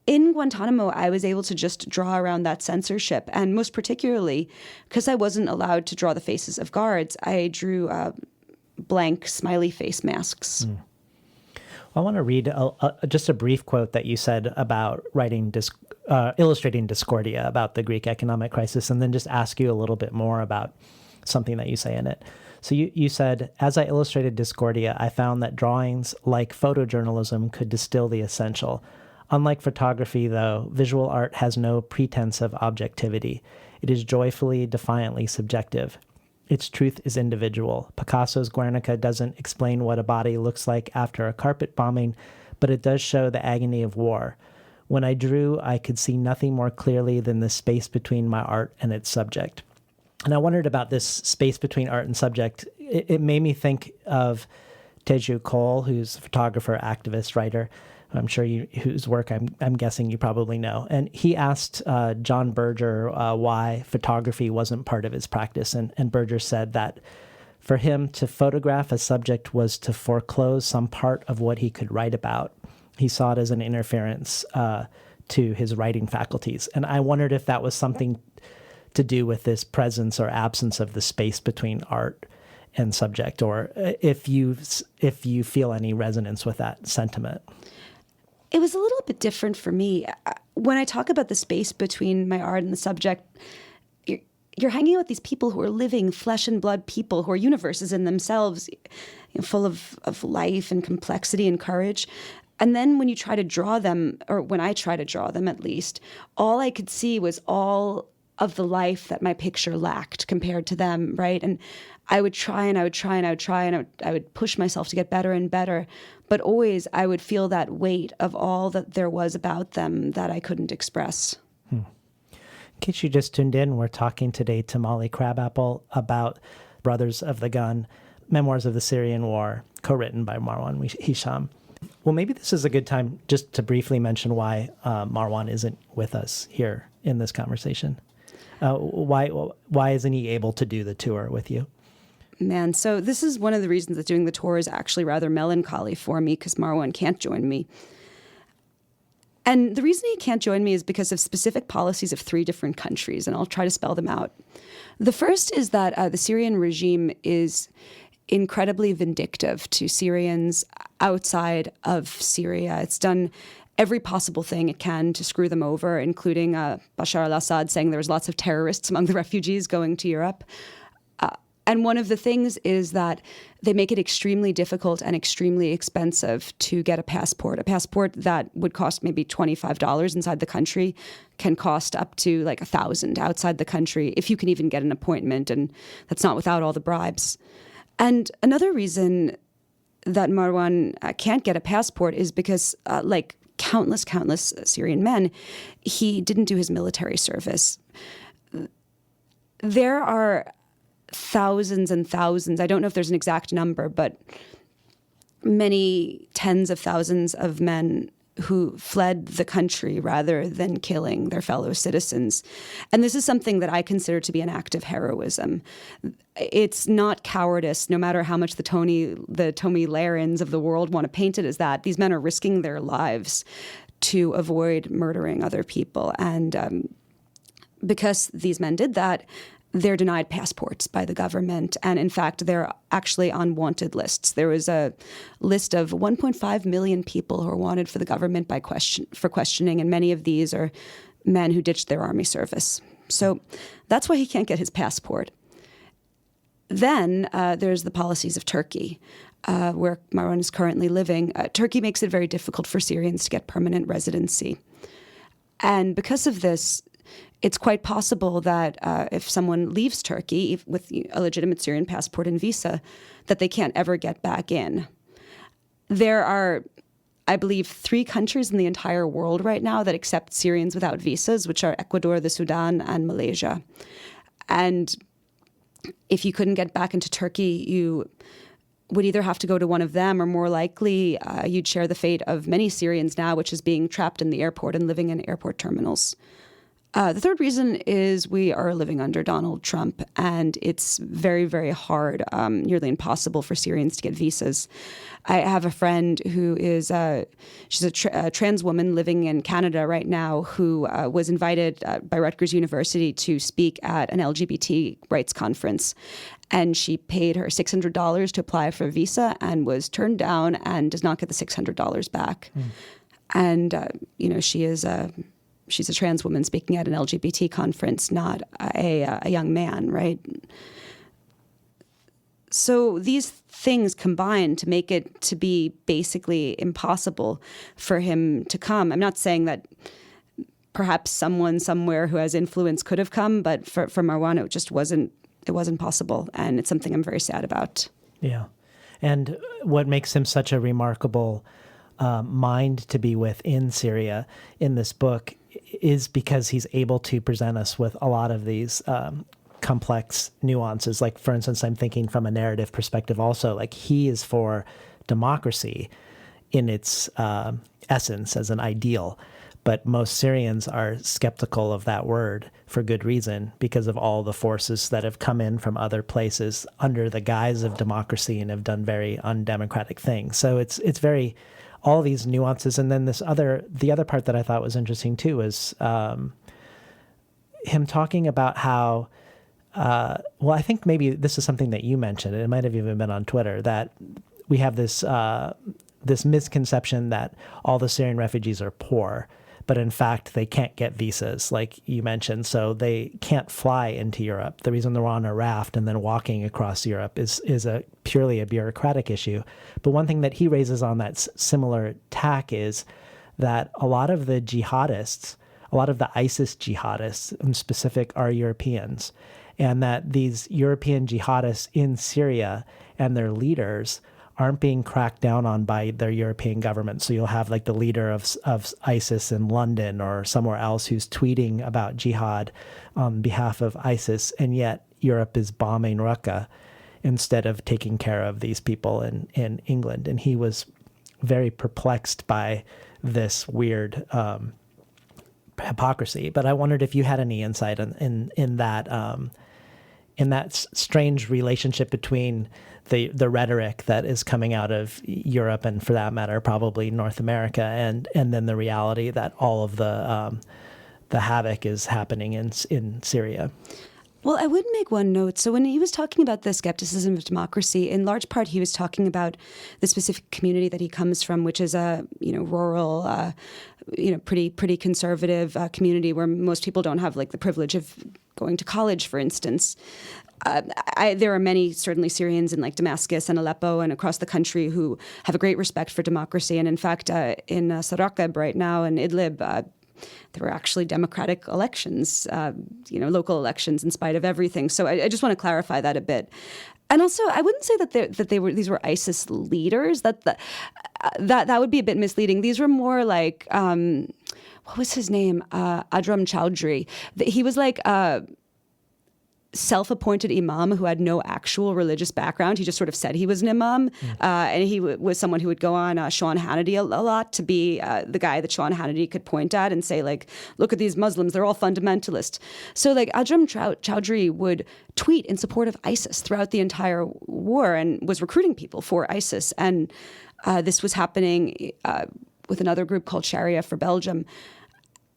In Guantanamo, I was able to just draw around that censorship. And most particularly, because I wasn't allowed to draw the faces of guards, I drew blank smiley face masks. I want to read just a brief quote that you said about illustrating Discordia, about the Greek economic crisis, and then just ask you a little bit more about something that you say in it. So you said, as I illustrated Discordia, I found that drawings, like photojournalism, could distill the essential. Unlike photography, though, visual art has no pretense of objectivity. It is joyfully, defiantly subjective. Its truth is individual. Picasso's Guernica doesn't explain what a body looks like after a carpet bombing, but it does show the agony of war. When I drew, I could see nothing more clearly than the space between my art and its subject. And I wondered about this space between art and subject. It made me think of Teju Cole, who's a photographer, activist, writer. I'm sure whose work I'm guessing you probably know. And he asked John Berger why photography wasn't part of his practice. And Berger said that for him, to photograph a subject was to foreclose some part of what he could write about. He saw it as an interference to his writing faculties. And I wondered if that was something to do with this presence or absence of the space between art and subject, or if you feel any resonance with that sentiment. It was a little bit different for me. When I talk about the space between my art and the subject, you're hanging out with these people who are living flesh and blood people, who are universes in themselves, full of life and complexity and courage. And then when you try to draw them, or when I try to draw them at least, all I could see was all of the life that my picture lacked compared to them, right? And I would try and I would try and I would try and I would push myself to get better and better. But always I would feel that weight of all that there was about them that I couldn't express. In case you just tuned in, we're talking today to Molly Crabapple about Brothers of the Gun, Memoirs of the Syrian War, co-written by Marwan Hisham. Well, maybe this is a good time just to briefly mention why Marwan isn't with us here in this conversation. Why isn't he able to do the tour with you? Man, so this is one of the reasons that doing the tour is actually rather melancholy for me, because Marwan can't join me. And the reason he can't join me is because of specific policies of 3 different countries, and I'll try to spell them out. The first is that the Syrian regime is incredibly vindictive to Syrians outside of Syria. It's done every possible thing it can to screw them over, including Bashar al-Assad saying there was lots of terrorists among the refugees going to Europe. And one of the things is that they make it extremely difficult and extremely expensive to get a passport. A passport that would cost maybe $25 inside the country can cost up to like $1,000 outside the country, if you can even get an appointment, and that's not without all the bribes. And another reason that Marwan can't get a passport is because, like countless Syrian men, he didn't do his military service. There are thousands and thousands, I don't know if there's an exact number, but many tens of thousands of men who fled the country rather than killing their fellow citizens. And this is something that I consider to be an act of heroism. It's not cowardice, no matter how much the Tony Lahrens of the world want to paint it as that. These men are risking their lives to avoid murdering other people. And because these men did that, they're denied passports by the government. And in fact, they're actually on wanted lists. There was a list of 1.5 million people who are wanted for the government for questioning. And many of these are men who ditched their army service. So that's why he can't get his passport. Then there's the policies of Turkey, where Marwan is currently living. Turkey makes it very difficult for Syrians to get permanent residency. And because of this, it's quite possible that if someone leaves Turkey with a legitimate Syrian passport and visa, that they can't ever get back in. There are, I believe, 3 countries in the entire world right now that accept Syrians without visas, which are Ecuador, the Sudan, and Malaysia. And if you couldn't get back into Turkey, you would either have to go to one of them, or more likely you'd share the fate of many Syrians now, which is being trapped in the airport and living in airport terminals. The third reason is we are living under Donald Trump, and it's very, very hard, nearly impossible for Syrians to get visas. I have a friend who is she's a trans woman living in Canada right now who was invited by Rutgers University to speak at an LGBT rights conference. And she paid her $600 to apply for a visa and was turned down and does not get the $600 back. And, she's a trans woman speaking at an LGBT conference, not a young man, right? So these things combine to make it to be basically impossible for him to come. I'm not saying that perhaps someone somewhere who has influence could have come, but for Marwan, it just wasn't possible. And it's something I'm very sad about. Yeah. And what makes him such a remarkable mind to be with in Syria in this book is because he's able to present us with a lot of these complex nuances. Like, for instance, I'm thinking from a narrative perspective also, like he is for democracy in its essence as an ideal. But most Syrians are skeptical of that word for good reason, because of all the forces that have come in from other places under the guise of democracy and have done very undemocratic things. So it's very, all these nuances. And then the other part that I thought was interesting too is him talking about how, I think maybe this is something that you mentioned, and it might have even been on Twitter, that we have this misconception that all the Syrian refugees are poor, but in fact, they can't get visas, like you mentioned, so they can't fly into Europe. The reason they're on a raft and then walking across Europe is purely a bureaucratic issue. But one thing that he raises on that similar tack is that a lot of the jihadists, a lot of the ISIS jihadists in specific, are Europeans, and that these European jihadists in Syria and their leaders aren't being cracked down on by their European government. So you'll have like the leader of ISIS in London or somewhere else who's tweeting about jihad on behalf of ISIS, and yet Europe is bombing Raqqa instead of taking care of these people in England. And he was very perplexed by this weird hypocrisy. But I wondered if you had any insight in that strange relationship between the rhetoric that is coming out of Europe, and for that matter, probably North America, and then the reality that all of the havoc is happening in Syria. Well, I would make one note. So when he was talking about the skepticism of democracy, in large part, he was talking about the specific community that he comes from, which is a rural, pretty conservative community where most people don't have like the privilege of going to college, for instance. There are many, certainly Syrians in like Damascus and Aleppo and across the country who have a great respect for democracy. And in fact, in Sarakab right now in Idlib, there were actually democratic elections, local elections in spite of everything. So I just want to clarify that a bit. And also, I wouldn't say that these were ISIS leaders. That would be a bit misleading. These were more like what was his name? Adram Chowdhury. He was like self-appointed imam who had no actual religious background. He just sort of said he was an imam. And he was someone who would go on Sean Hannity a lot to be the guy that Sean Hannity could point at and say, like, look at these Muslims, they're all fundamentalist. So like Adram Chowdhury would tweet in support of ISIS throughout the entire war and was recruiting people for ISIS. And this was happening with another group called Sharia for Belgium.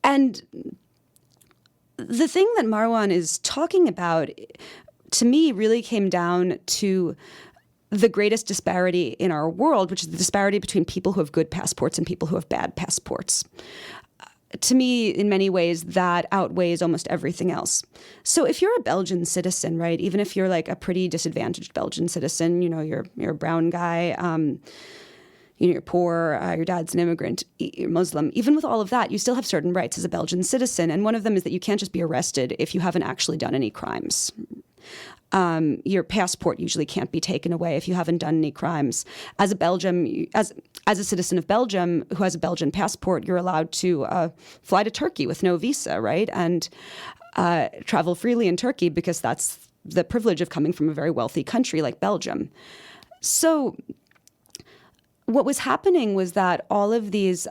And the thing that Marwan is talking about, to me, really came down to the greatest disparity in our world, which is the disparity between people who have good passports and people who have bad passports. To me, in many ways, that outweighs almost everything else. So if you're a Belgian citizen, right, even if you're like a pretty disadvantaged Belgian citizen, you're a brown guy, you're poor, your dad's an immigrant, you're Muslim, even with all of that, you still have certain rights as a Belgian citizen. And one of them is that you can't just be arrested if you haven't actually done any crimes. Your passport usually can't be taken away if you haven't done any crimes. As a citizen of Belgium who has a Belgian passport, you're allowed to fly to Turkey with no visa, right? And travel freely in Turkey because that's the privilege of coming from a very wealthy country like Belgium. So what was happening was that all of these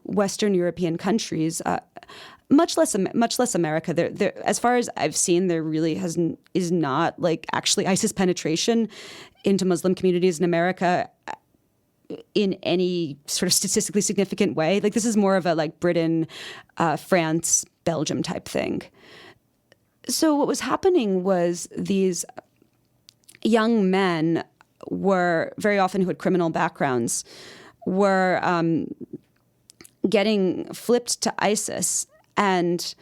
Western European countries, much less America. There, as far as I've seen, there really is not like actually ISIS penetration into Muslim communities in America in any sort of statistically significant way. Like this is more of a like Britain, France, Belgium type thing. So what was happening was these young men were very often who had criminal backgrounds were getting flipped to ISIS and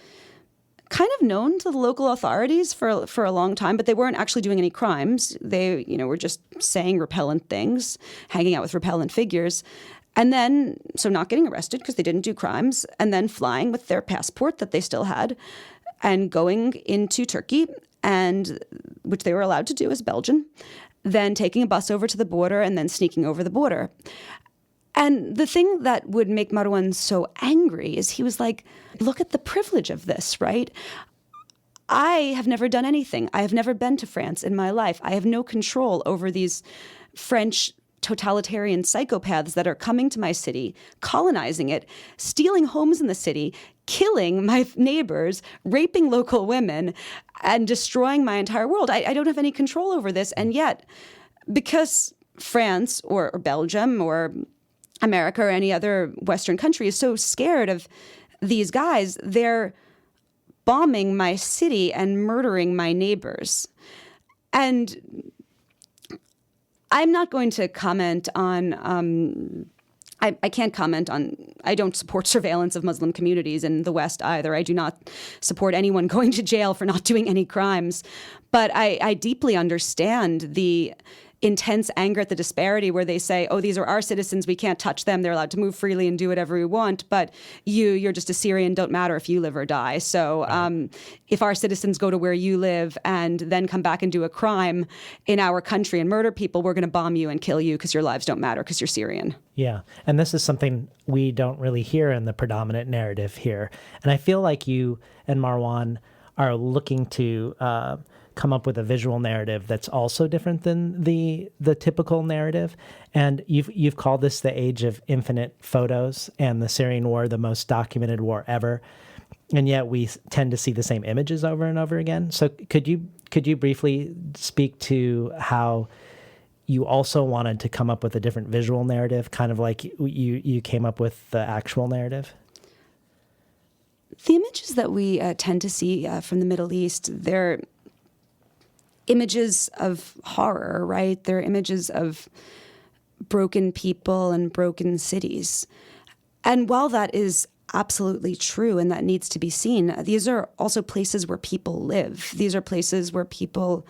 kind of known to the local authorities for a long time, but they weren't actually doing any crimes. They, were just saying repellent things, hanging out with repellent figures, and then, so not getting arrested because they didn't do crimes, and then flying with their passport that they still had and going into Turkey, and which they were allowed to do as Belgian, then taking a bus over to the border and then sneaking over the border. And the thing that would make Marwan so angry is he was like, look at the privilege of this, right? I have never done anything. I have never been to France in my life. I have no control over these French totalitarian psychopaths that are coming to my city, colonizing it, stealing homes in the city, killing my neighbors, raping local women, and destroying my entire world. I don't have any control over this. And yet, because France or Belgium or America or any other Western country is so scared of these guys, they're bombing my city and murdering my neighbors. And I'm not going to comment on, I can't comment on, I don't support surveillance of Muslim communities in the West either. I do not support anyone going to jail for not doing any crimes. But I deeply understand the intense anger at the disparity where they say, oh, these are our citizens, we can't touch them, they're allowed to move freely and do whatever we want, but you're just a Syrian, don't matter if you live or die. So if our citizens go to where you live and then come back and do a crime in our country and murder people, we're going to bomb you and kill you because your lives don't matter because you're Syrian. Yeah, and this is something we don't really hear in the predominant narrative here. And I feel like you and Marwan are looking to come up with a visual narrative that's also different than the typical narrative. And you've called this the age of infinite photos and the Syrian war the most documented war ever. And yet we tend to see the same images over and over again. So could you briefly speak to how you also wanted to come up with a different visual narrative, kind of like you came up with the actual narrative? The images that we tend to see from the Middle East, they're images of horror, right? They're images of broken people and broken cities. And while that is absolutely true and that needs to be seen, these are also places where people live. These are places where people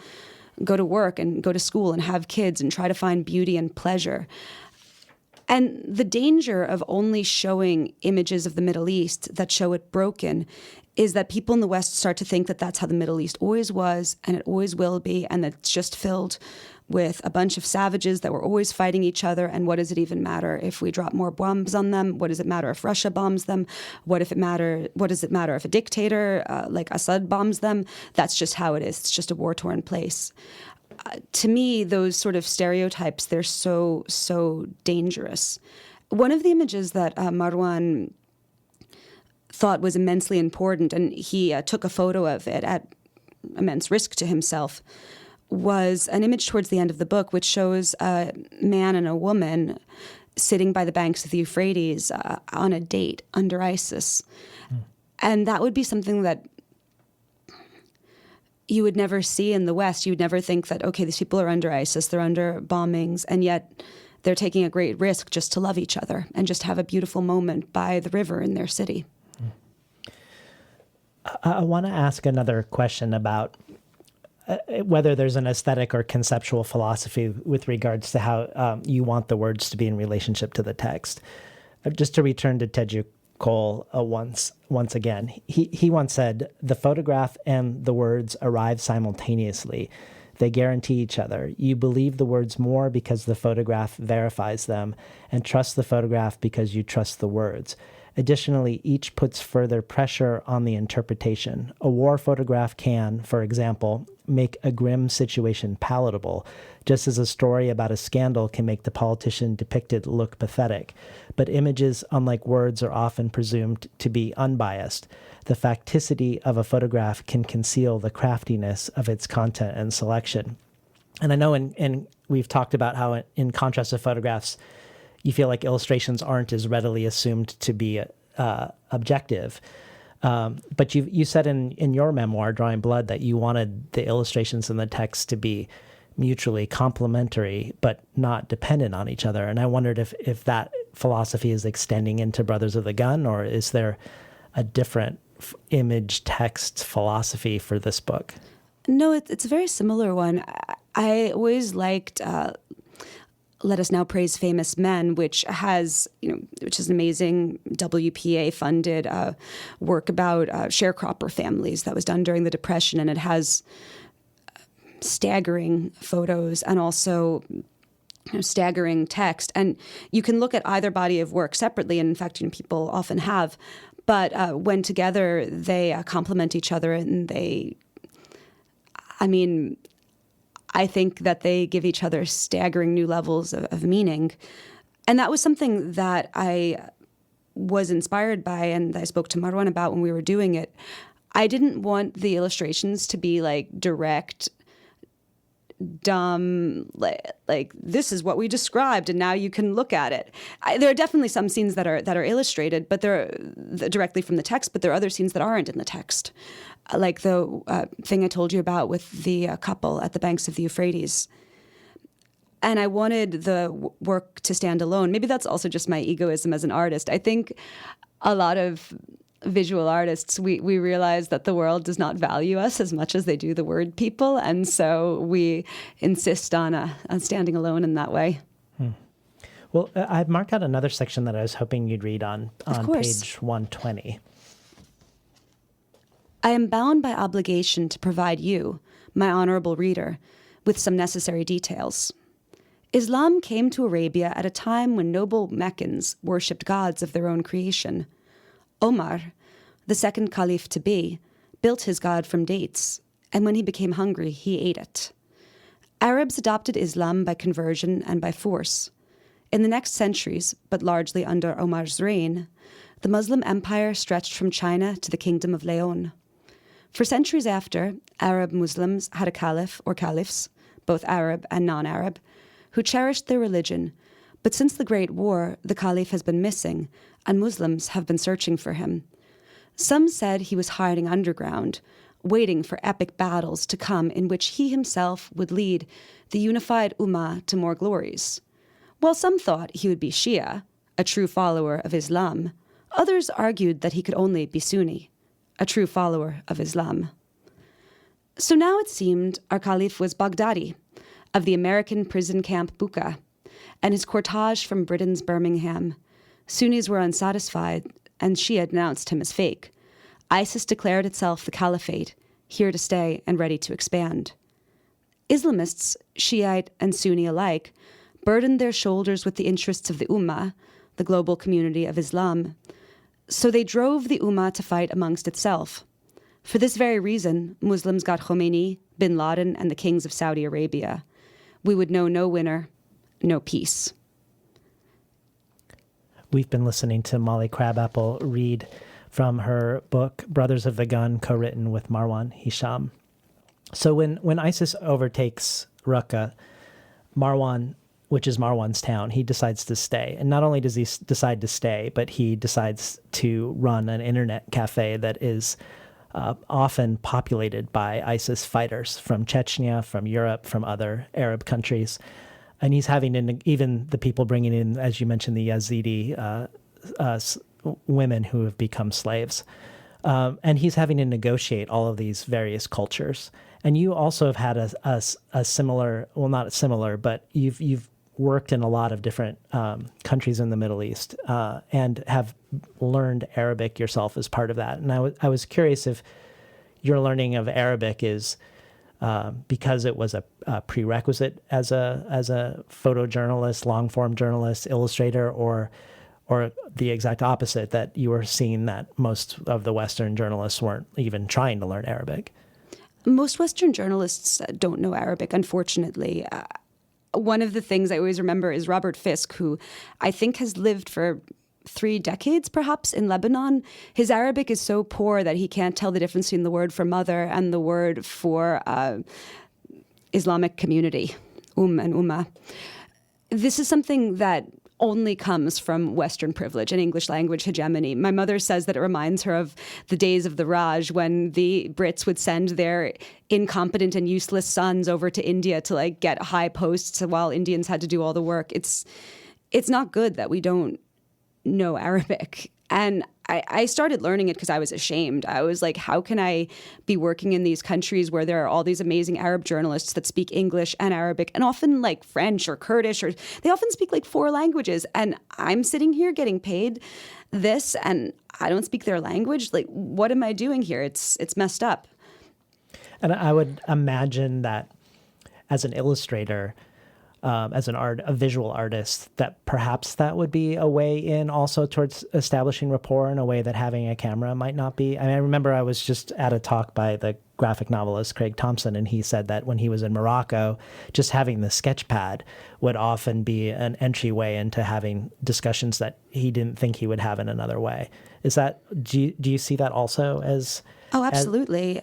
go to work and go to school and have kids and try to find beauty and pleasure. And the danger of only showing images of the Middle East that show it broken is that people in the West start to think that that's how the Middle East always was and it always will be, and that it's just filled with a bunch of savages that were always fighting each other. And what does it even matter if we drop more bombs on them? What does it matter if Russia bombs them? What does it matter if a dictator like Assad bombs them? That's just how it is. It's just a war-torn place. To me, those sort of stereotypes, they're so, so dangerous. One of the images that Marwan thought was immensely important, and he took a photo of it at immense risk to himself, was an image towards the end of the book, which shows a man and a woman sitting by the banks of the Euphrates on a date under ISIS. And that would be something that you would never see in the West. You would never think that, okay, these people are under ISIS, they're under bombings, and yet they're taking a great risk just to love each other and just have a beautiful moment by the river in their city. I want to ask another question about whether there's an aesthetic or conceptual philosophy with regards to how you want the words to be in relationship to the text. Just to return to Teju Cole once again, he once said, "The photograph and the words arrive simultaneously. They guarantee each other. You believe the words more because the photograph verifies them, and trust the photograph because you trust the words. Additionally, each puts further pressure on the interpretation. A war photograph can, for example, make a grim situation palatable, just as a story about a scandal can make the politician depicted look pathetic. But images, unlike words, are often presumed to be unbiased. The facticity of a photograph can conceal the craftiness of its content and selection." And I know and we've talked about how, in contrast to photographs, you feel like illustrations aren't as readily assumed to be objective. But you said in your memoir, Drawing Blood, that you wanted the illustrations and the text to be mutually complementary, but not dependent on each other. And I wondered if that philosophy is extending into Brothers of the Gun, or is there a different image text philosophy for this book? No, it's a very similar one. I always liked Let Us Now Praise Famous Men, which is an amazing WPA-funded work about sharecropper families that was done during the Depression, and it has staggering photos and also staggering text. And you can look at either body of work separately, and in fact, people often have. But when together, they complement each other, and I think that they give each other staggering new levels of meaning. And that was something that I was inspired by, and I spoke to Marwan about when we were doing it. I didn't want the illustrations to be like direct, dumb, like this is what we described and now you can look at it. There are definitely some scenes that are illustrated, but they're directly from the text, but there are other scenes that aren't in the text. Like the thing I told you about with the couple at the banks of the Euphrates. And I wanted the work to stand alone. Maybe that's also just my egoism as an artist. I think a lot of visual artists, we realize that the world does not value us as much as they do the word people. And so we insist on standing alone in that way. Well, I've marked out another section that I was hoping you'd read on page 120. I am bound by obligation to provide you, my honorable reader, with some necessary details. Islam came to Arabia at a time when noble Meccans worshipped gods of their own creation. Omar, the second caliph to be, built his god from dates, and when he became hungry, he ate it. Arabs adopted Islam by conversion and by force. In the next centuries, but largely under Omar's reign, the Muslim empire stretched from China to the kingdom of Leon. For centuries after, Arab Muslims had a caliph or caliphs, both Arab and non-Arab, who cherished their religion, but since the Great War, the caliph has been missing, and Muslims have been searching for him. Some said he was hiding underground, waiting for epic battles to come in which he himself would lead the unified Ummah to more glories. While some thought he would be Shia, a true follower of Islam, others argued that he could only be Sunni, a true follower of Islam. So now it seemed our caliph was Baghdadi, of the American prison camp Bucca, and his cortege from Britain's Birmingham. Sunnis were unsatisfied, and Shia denounced him as fake. ISIS declared itself the caliphate, here to stay and ready to expand. Islamists, Shiite and Sunni alike, burdened their shoulders with the interests of the Ummah, the global community of Islam. So they drove the Ummah to fight amongst itself. For this very reason, Muslims got Khomeini, bin Laden, and the kings of Saudi Arabia. We would know no winner, no peace. We've been listening to Molly Crabapple read from her book, Brothers of the Gun, co-written with Marwan Hisham. So when ISIS overtakes Raqqa, Marwan, which is Marwan's town, he decides to stay. And not only does he decide to stay, but he decides to run an internet cafe that is often populated by ISIS fighters from Chechnya, from Europe, from other Arab countries. And he's having, even the people bringing in, as you mentioned, the Yazidi women who have become slaves. And he's having to negotiate all of these various cultures. And you also have had a similar, well, not similar, but you've worked in a lot of different countries in the Middle East and have learned Arabic yourself as part of that. And I was curious if your learning of Arabic is because it was a prerequisite as a photojournalist, long-form journalist, illustrator, or the exact opposite, that you were seeing that most of the Western journalists weren't even trying to learn Arabic? Most Western journalists don't know Arabic, unfortunately. One of the things I always remember is Robert Fisk, who I think has lived for 3 decades, perhaps, in Lebanon. His Arabic is so poor that he can't tell the difference between the word for mother and the word for Islamic community, and ummah. This is something that only comes from Western privilege and English language hegemony. My mother says that it reminds her of the days of the Raj, when the Brits would send their incompetent and useless sons over to India to get high posts while Indians had to do all the work. It's not good that we don't know Arabic. And I started learning it because I was ashamed. I was like, how can I be working in these countries where there are all these amazing Arab journalists that speak English and Arabic, and often French or Kurdish, or they often speak 4 languages. And I'm sitting here getting paid this, and I don't speak their language. What am I doing here? It's messed up. And I would imagine that as an illustrator, as a visual artist, that perhaps that would be a way in also towards establishing rapport in a way that having a camera might not be. I remember I was just at a talk by the graphic novelist Craig Thompson, and he said that when he was in Morocco, just having the sketch pad would often be an entryway into having discussions that he didn't think he would have in another way. Is that, do you see that also as? Oh, absolutely.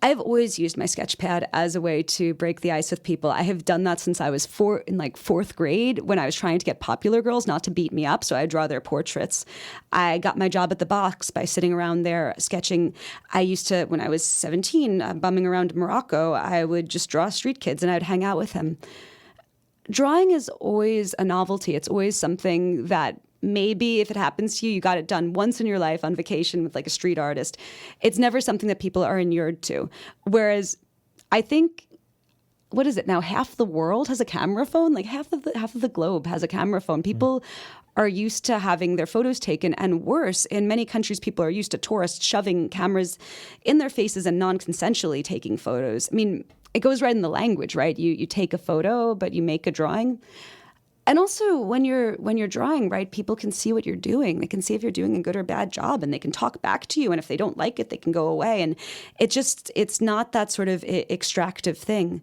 I've always used my sketchpad as a way to break the ice with people. I have done that since I was in fourth grade, when I was trying to get popular girls not to beat me up, so I draw their portraits. I got my job at the Box by sitting around there sketching. I used to, when I was 17, bumming around Morocco, I would just draw street kids and I'd hang out with them. Drawing is always a novelty. It's always something that maybe if it happens to you, you got it done once in your life on vacation with a street artist. It's never something that people are inured to. Whereas I think, what is it now? Half the world has a camera phone. Half of the globe has a camera phone. People are used to having their photos taken, and worse, in many countries, people are used to tourists shoving cameras in their faces and non-consensually taking photos. It goes right in the language, right? You take a photo, but you make a drawing. And also, when you're drawing, right, people can see what you're doing. They can see if you're doing a good or bad job, and they can talk back to you. And if they don't like it, they can go away. And it's not that sort of extractive thing.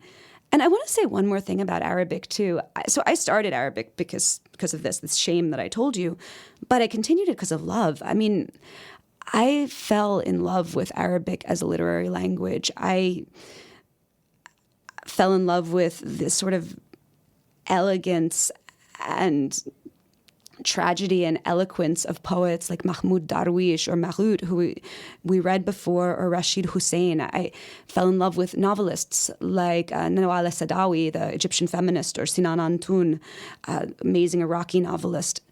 And I want to say one more thing about Arabic, too. So I started Arabic because of this shame that I told you, but I continued it because of love. I fell in love with Arabic as a literary language. I fell in love with this sort of elegance and tragedy and eloquence of poets like Mahmoud Darwish or Mahmoud, who we read before, or Rashid Hussein. I fell in love with novelists like Nawala Sadawi, the Egyptian feminist, or Sinan Antoun, amazing Iraqi novelist.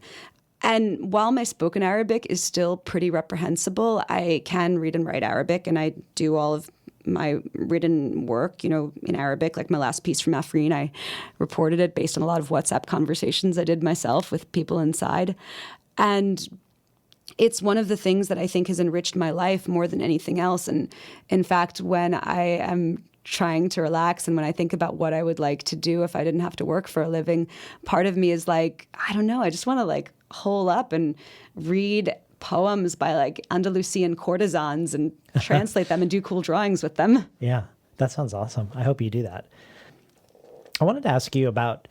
And while my spoken Arabic is still pretty reprehensible, I can read and write Arabic, and I do all of my written work, in Arabic. Like my last piece from Afrin, I reported it based on a lot of WhatsApp conversations I did myself with people inside. And it's one of the things that I think has enriched my life more than anything else. And in fact, when I am trying to relax and when I think about what I would like to do if I didn't have to work for a living, part of me is I don't know, I just want to hole up and read poems by Andalusian courtesans and translate them and do cool drawings with them. Yeah, that sounds awesome. I hope you do that. I wanted to ask you about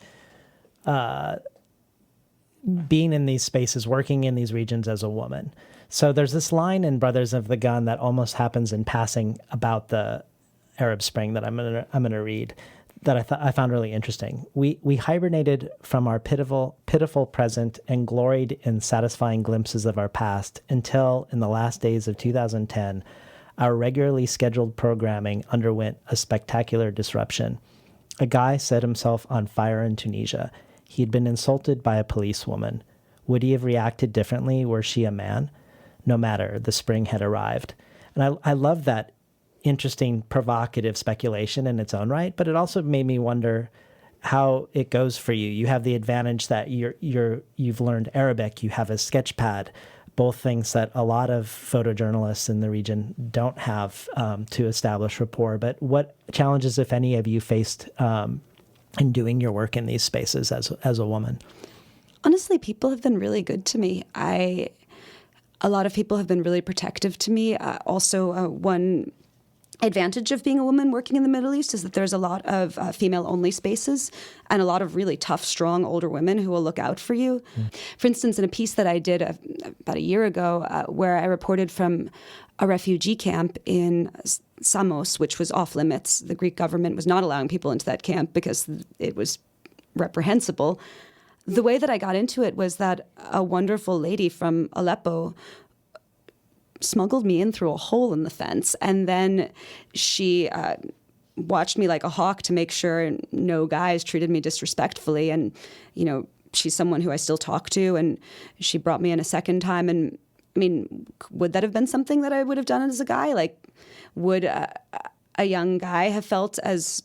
being in these spaces, working in these regions as a woman. So there's this line in Brothers of the Gun that almost happens in passing about the Arab Spring that I'm gonna read. that I found really interesting. We hibernated from our pitiful present and gloried in satisfying glimpses of our past until, in the last days of 2010, our regularly scheduled programming underwent a spectacular disruption. A guy set himself on fire in Tunisia. He had been insulted by a policewoman. Would he have reacted differently were she a man? No matter, the spring had arrived. And I love that interesting, provocative speculation in its own right, but it also made me wonder how it goes for you. You have the advantage that you've learned Arabic, you have a sketch pad, both things that a lot of photojournalists in the region don't have to establish rapport. But what challenges, if any, have you faced in doing your work in these spaces as a woman? Honestly, people have been really good to me. A lot of people have been really protective to me. Also, one advantage of being a woman working in the Middle East is that there's a lot of female-only spaces and a lot of really tough, strong, older women who will look out for you. For instance, in a piece that I did about a year ago where I reported from a refugee camp in Samos, which was off limits. The Greek government was not allowing people into that camp because it was reprehensible. The way that I got into it was that a wonderful lady from Aleppo smuggled me in through a hole in the fence, and then she watched me like a hawk to make sure no guys treated me disrespectfully. And, you know, she's someone who I still talk to, and she brought me in a second time. And I mean, would that have been something that I would have done as a guy? Like, would a young guy have felt as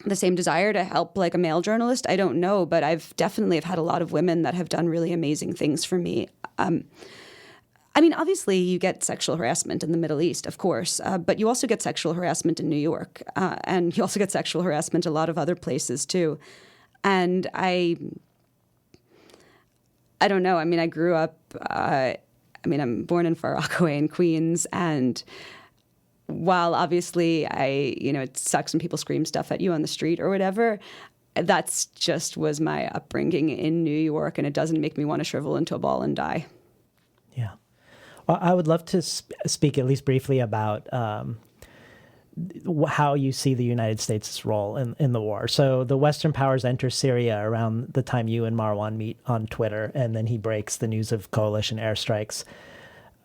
the same desire to help like a male journalist? I don't know, but I've definitely had a lot of women that have done really amazing things for me. I mean, obviously, you get sexual harassment in the Middle East, of course, but you also get sexual harassment in New York, and you also get sexual harassment a lot of other places too. And I don't know. I mean, I grew up. I'm born in Far Rockaway in Queens, and while obviously it sucks when people scream stuff at you on the street or whatever, that's just was my upbringing in New York, and it doesn't make me want to shrivel into a ball and die. Yeah. Well, I would love to speak at least briefly about how you see the United States' role in the war. So the Western powers enter Syria around the time you and Marwan meet on Twitter, and then he breaks the news of coalition airstrikes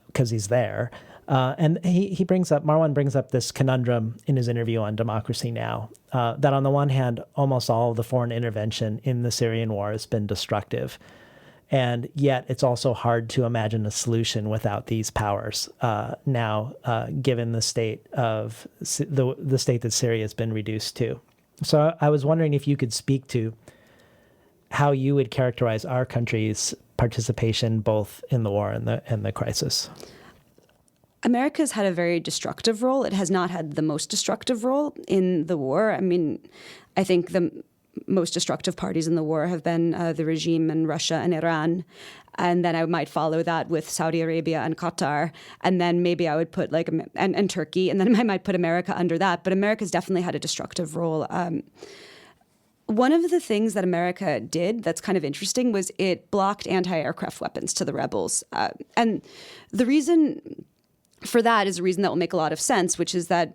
because he's there. And Marwan brings up this conundrum in his interview on Democracy Now! That on the one hand, almost all of the foreign intervention in the Syrian war has been destructive. And yet it's also hard to imagine a solution without these powers now, given the state of the state that Syria has been reduced to. So I was wondering if you could speak to how you would characterize our country's participation both in the war and the crisis. America's had a very destructive role. It has not had the most destructive role in the war. I mean, I think the most destructive parties in the war have been the regime in Russia and Iran. And then I might follow that with Saudi Arabia and Qatar. And then maybe I would put and Turkey. And then I might put America under that. But America's definitely had a destructive role. One of the things that America did that's kind of interesting was it blocked anti-aircraft weapons to the rebels. And the reason for that is a reason that will make a lot of sense, which is that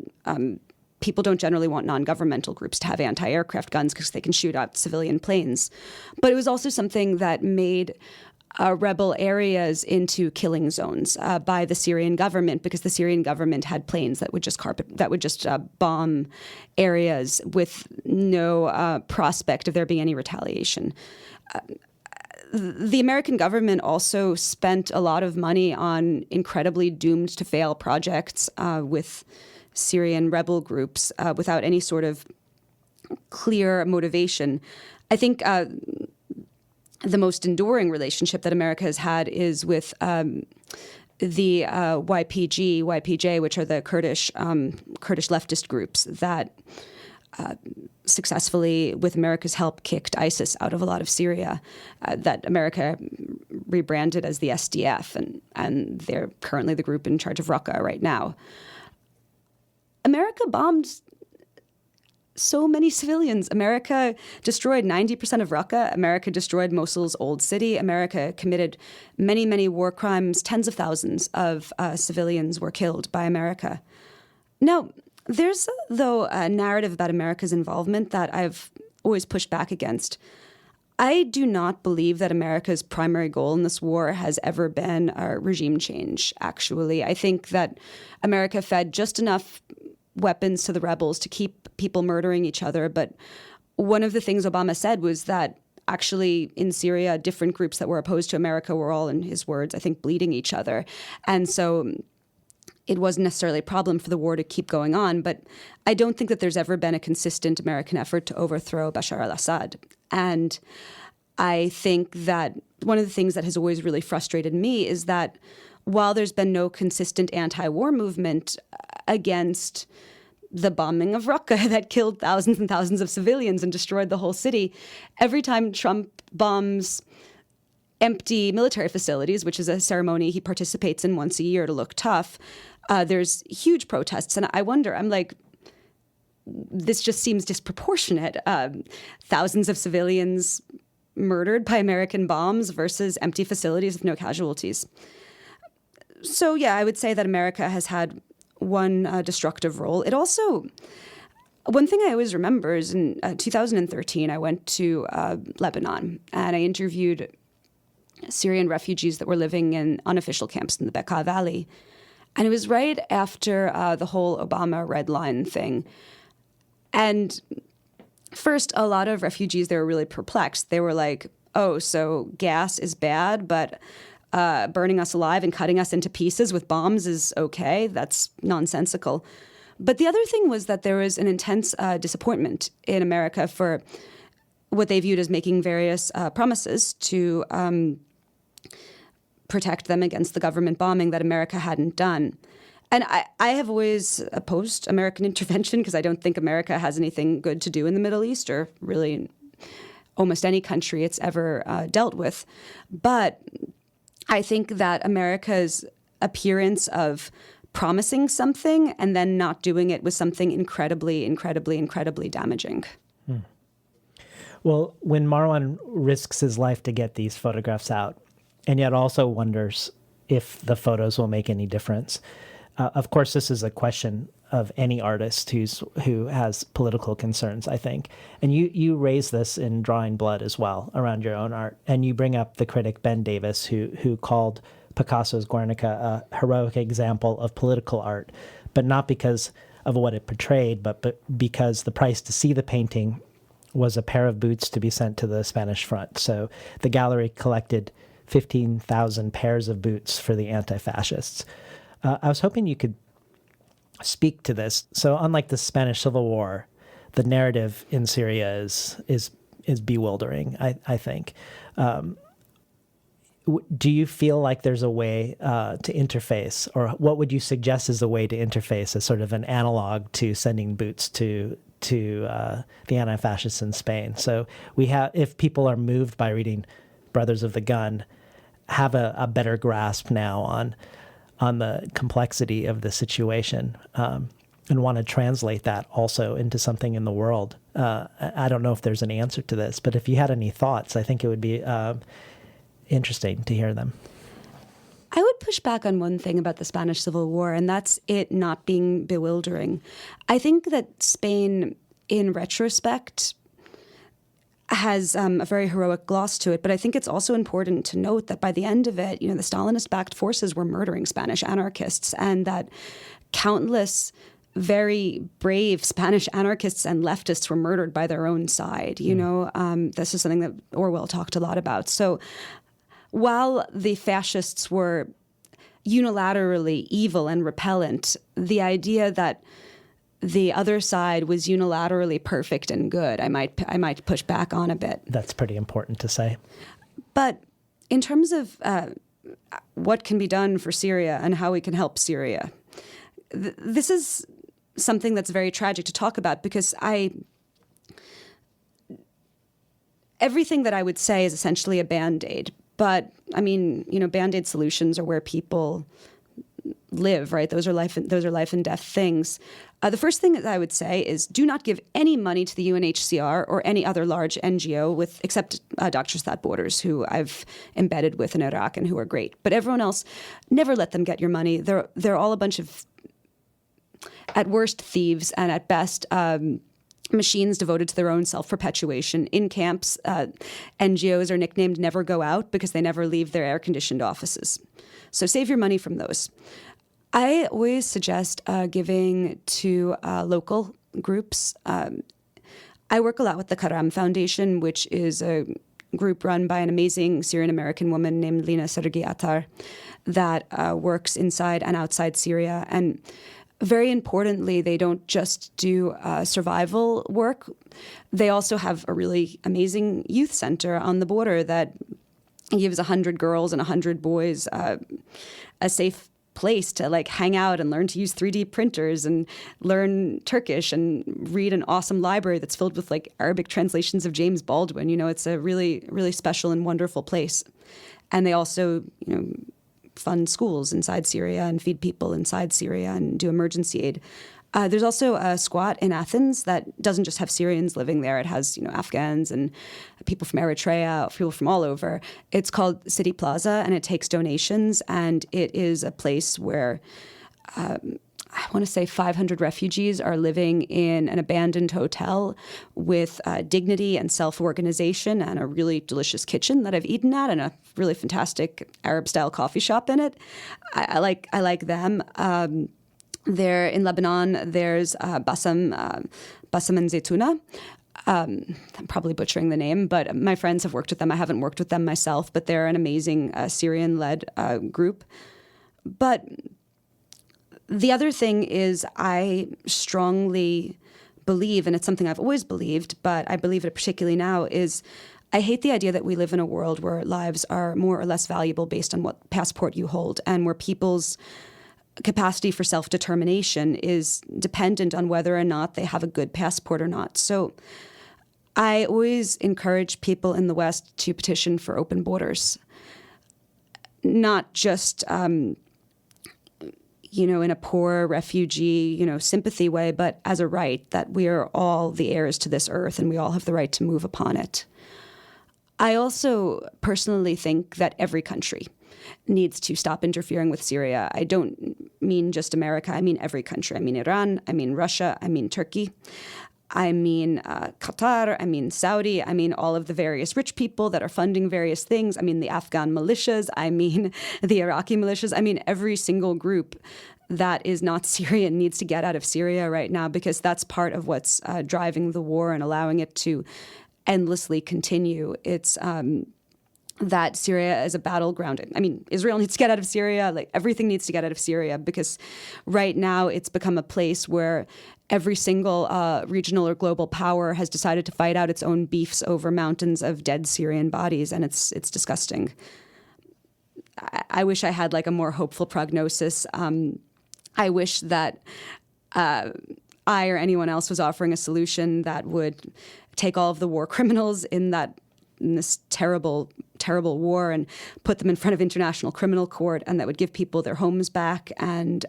people don't generally want non-governmental groups to have anti-aircraft guns because they can shoot out civilian planes. But it was also something that made rebel areas into killing zones by the Syrian government, because the Syrian government had planes that would just bomb areas with no prospect of there being any retaliation. The American government also spent a lot of money on incredibly doomed to fail projects with Syrian rebel groups without any sort of clear motivation. I think the most enduring relationship that America has had is with the YPJ, which are the Kurdish leftist groups that successfully, with America's help, kicked ISIS out of a lot of Syria, that America rebranded as the SDF, and they're currently the group in charge of Raqqa right now. America bombed so many civilians. America destroyed 90% of Raqqa. America destroyed Mosul's old city. America committed many, many war crimes. Tens of thousands of civilians were killed by America. Now, There's, though, a narrative about America's involvement that I've always pushed back against. I do not believe that America's primary goal in this war has ever been a regime change, actually. I think that America fed just enough weapons to the rebels to keep people murdering each other. But one of the things Obama said was that actually in Syria, different groups that were opposed to America were all, in his words, I think, bleeding each other. And so it wasn't necessarily a problem for the war to keep going on. But I don't think that there's ever been a consistent American effort to overthrow Bashar al-Assad. And I think that one of the things that has always really frustrated me is that while there's been no consistent anti-war movement against the bombing of Raqqa that killed thousands and thousands of civilians and destroyed the whole city, every time Trump bombs empty military facilities, which is a ceremony he participates in once a year to look tough, there's huge protests. And I wonder, I'm like, this just seems disproportionate. Thousands of civilians murdered by American bombs versus empty facilities with no casualties. So, yeah, I would say that America has had one destructive role. It also, one thing I always remember is in 2013, I went to Lebanon and I interviewed Syrian refugees that were living in unofficial camps in the Bekaa Valley. And it was right after the whole Obama red line thing. And first, a lot of refugees, they were really perplexed. They were like, oh, so gas is bad, but burning us alive and cutting us into pieces with bombs is okay. That's nonsensical. But the other thing was that there was an intense disappointment in America for what they viewed as making various promises to protect them against the government bombing that America hadn't done. And I have always opposed American intervention because I don't think America has anything good to do in the Middle East or really almost any country it's ever dealt with. But I think that America's appearance of promising something and then not doing it was something incredibly, incredibly, incredibly damaging. Well, when Marwan risks his life to get these photographs out, and yet also wonders if the photos will make any difference. Of course, this is a question of any artist who has political concerns, I think. And you raise this in Drawing Blood as well, around your own art. And you bring up the critic Ben Davis, who called Picasso's Guernica a heroic example of political art, but not because of what it portrayed, but because the price to see the painting was a pair of boots to be sent to the Spanish front. So the gallery collected 15,000 pairs of boots for the anti-fascists. I was hoping you could speak to this. So unlike the Spanish Civil War, the narrative in Syria is bewildering, I think. Do you feel like there's a way to interface, or what would you suggest is a way to interface as sort of an analog to sending boots to the anti-fascists in Spain? So if people are moved by reading Brothers of the Gun, have a better grasp now on the complexity of the situation, and want to translate that also into something in the world. I don't know if there's an answer to this, but if you had any thoughts, I think it would be interesting to hear them. I would push back on one thing about the Spanish Civil War, and that's it not being bewildering. I think that Spain, in retrospect, has a very heroic gloss to it. But I think it's also important to note that by the end of it, the Stalinist-backed forces were murdering Spanish anarchists, and that countless very brave Spanish anarchists and leftists were murdered by their own side. This is something that Orwell talked a lot about. So while the fascists were unilaterally evil and repellent, the idea that the other side was unilaterally perfect and good, I might push back on a bit. That's pretty important to say. But in terms of what can be done for Syria and how we can help Syria, this is something that's very tragic to talk about, because everything that I would say is essentially a Band-Aid. But Band-Aid solutions are where people live, right? Those are life and death things. The first thing that I would say is do not give any money to the UNHCR or any other large NGO except Doctors Without Borders, who I've embedded with in Iraq and who are great. But everyone else, never let them get your money. They're all a bunch of at worst, thieves, and at best, machines devoted to their own self-perpetuation. In camps, NGOs are nicknamed Never Go Out because they never leave their air-conditioned offices. So save your money from those. I always suggest giving to local groups. I work a lot with the Karam Foundation, which is a group run by an amazing Syrian-American woman named Lina Sergi Attar that works inside and outside Syria. And very importantly, they don't just do survival work. They also have a really amazing youth center on the border that gives 100 girls and 100 boys a safe place to like hang out and learn to use 3D printers and learn Turkish and read an awesome library that's filled with like Arabic translations of James Baldwin. You know, it's a really, really special and wonderful place. And they also, fund schools inside Syria and feed people inside Syria and do emergency aid. There's also a squat in Athens that doesn't just have Syrians living there. It has, Afghans and people from Eritrea, people from all over. It's called City Plaza, and it takes donations. And it is a place where I want to say 500 refugees are living in an abandoned hotel with dignity and self-organization and a really delicious kitchen that I've eaten at and a really fantastic Arab-style coffee shop in it. I like them. There in Lebanon, there's Bassam and Zaytuna. I'm probably butchering the name, but my friends have worked with them. I haven't worked with them myself, but they're an amazing Syrian-led group. But the other thing is I strongly believe, and it's something I've always believed, but I believe it particularly now, is I hate the idea that we live in a world where lives are more or less valuable based on what passport you hold and where people's capacity for self-determination is dependent on whether or not they have a good passport or not. So I always encourage people in the West to petition for open borders, not just in a poor refugee, sympathy way, but as a right that we are all the heirs to this earth and we all have the right to move upon it. I also personally think that every country needs to stop interfering with Syria. I don't mean just America. I mean every country. I mean Iran. I mean Russia. I mean Turkey. I mean Qatar. I mean Saudi. I mean all of the various rich people that are funding various things. I mean the Afghan militias. I mean the Iraqi militias. I mean every single group that is not Syrian needs to get out of Syria right now because that's part of what's driving the war and allowing it to endlessly continue. It's that Syria is a battleground. I mean, Israel needs to get out of Syria. Like everything needs to get out of Syria because right now it's become a place where every single regional or global power has decided to fight out its own beefs over mountains of dead Syrian bodies, and it's disgusting. I wish I had like a more hopeful prognosis. I wish that I or anyone else was offering a solution that would take all of the war criminals in this terrible war and put them in front of International Criminal Court, and that would give people their homes back and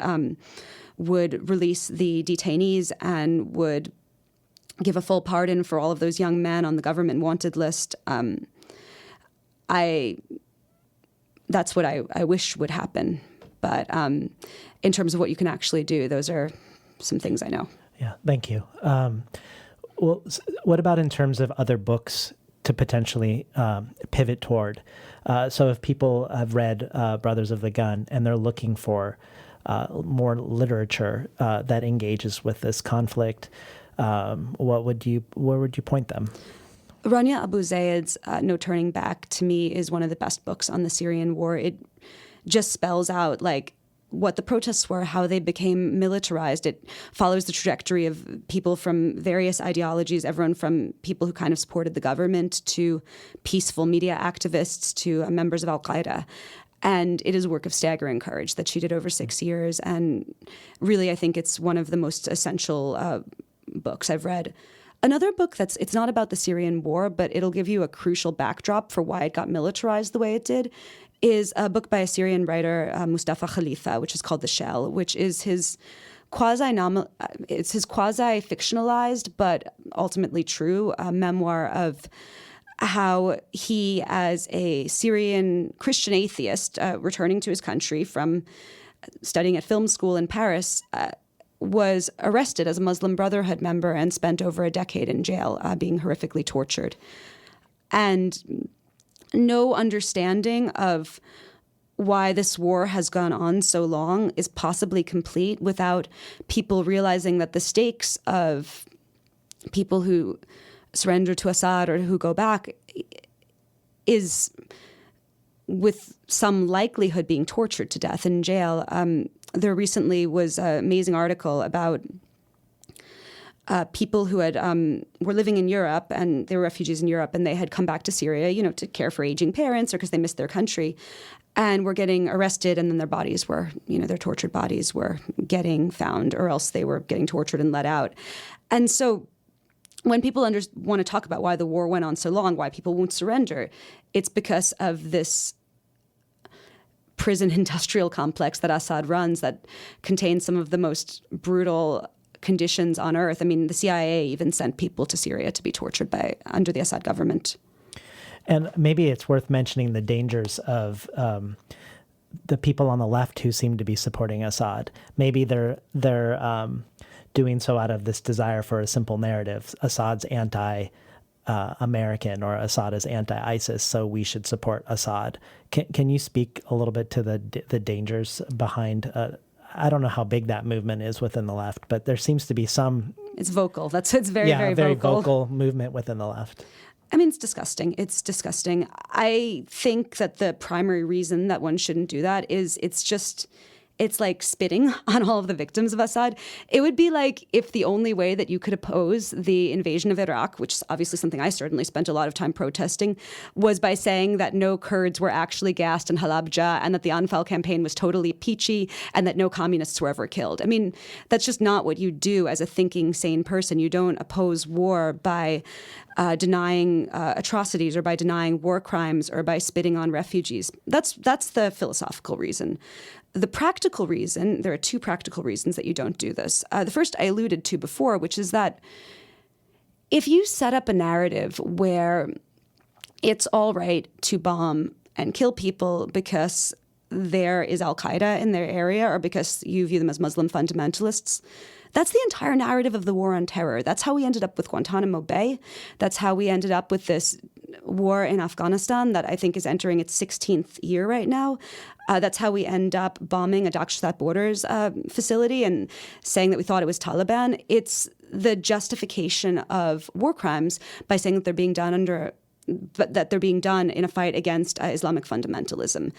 would release the detainees and would give a full pardon for all of those young men on the government wanted list. That's what I wish would happen. But in terms of what you can actually do, those are some things I know. Yeah, thank you. Well, what about in terms of other books to potentially pivot toward? So if people have read Brothers of the Gun and they're looking for more literature that engages with this conflict, where would you point them? Rania Abu Zayd's No Turning Back, to me, is one of the best books on the Syrian war. It just spells out like what the protests were, how they became militarized. It follows the trajectory of people from various ideologies, everyone from people who kind of supported the government to peaceful media activists to members of Al-Qaeda. And it is a work of staggering courage that she did over 6 years. And really, I think it's one of the most essential books I've read. Another book it's not about the Syrian war, but it'll give you a crucial backdrop for why it got militarized the way it did, is a book by a Syrian writer, Mustafa Khalifa, which is called The Shell, which is his quasi-fictionalized but ultimately true memoir of how he, as a Syrian Christian atheist returning to his country from studying at film school in Paris, was arrested as a Muslim Brotherhood member and spent over a decade in jail, being horrifically tortured. And no understanding of why this war has gone on so long is possibly complete without people realizing that the stakes of people who surrender to Assad or who go back is with some likelihood being tortured to death in jail. There recently was an amazing article about people who had were living in Europe, and they were refugees in Europe, and they had come back to Syria, to care for aging parents or because they missed their country, and were getting arrested, and then their bodies were, their tortured bodies were getting found, or else they were getting tortured and let out. And so when people want to talk about why the war went on so long, why people won't surrender, it's because of this prison industrial complex that Assad runs that contains some of the most brutal conditions on earth. I mean, the CIA even sent people to Syria to be tortured under the Assad government. And maybe it's worth mentioning the dangers of the people on the left who seem to be supporting Assad. Maybe they're doing so out of this desire for a simple narrative. Assad's anti-American, or Assad is anti-ISIS, so we should support Assad. Can you speak a little bit to the dangers behind? I don't know how big that movement is within the left, but there seems to be some. It's vocal. It's very very vocal movement within the left. I mean, it's disgusting. It's disgusting. I think that the primary reason that one shouldn't do that is it's like spitting on all of the victims of Assad. It would be like if the only way that you could oppose the invasion of Iraq, which is obviously something I certainly spent a lot of time protesting, was by saying that no Kurds were actually gassed in Halabja, and that the Anfal campaign was totally peachy, and that no communists were ever killed. I mean, that's just not what you do as a thinking, sane person. You don't oppose war by denying atrocities, or by denying war crimes, or by spitting on refugees. That's the philosophical reason. The practical reason, there are two practical reasons that you don't do this. The first I alluded to before, which is that if you set up a narrative where it's all right to bomb and kill people because there is al-Qaeda in their area, or because you view them as Muslim fundamentalists, that's the entire narrative of the war on terror. That's how we ended up with Guantanamo Bay. That's how we ended up with this war in Afghanistan that I think is entering its 16th year right now. That's how we end up bombing a Dakshastat Borders facility and saying that we thought it was Taliban. It's the justification of war crimes by saying that they're being done in a fight against Islamic fundamentalism.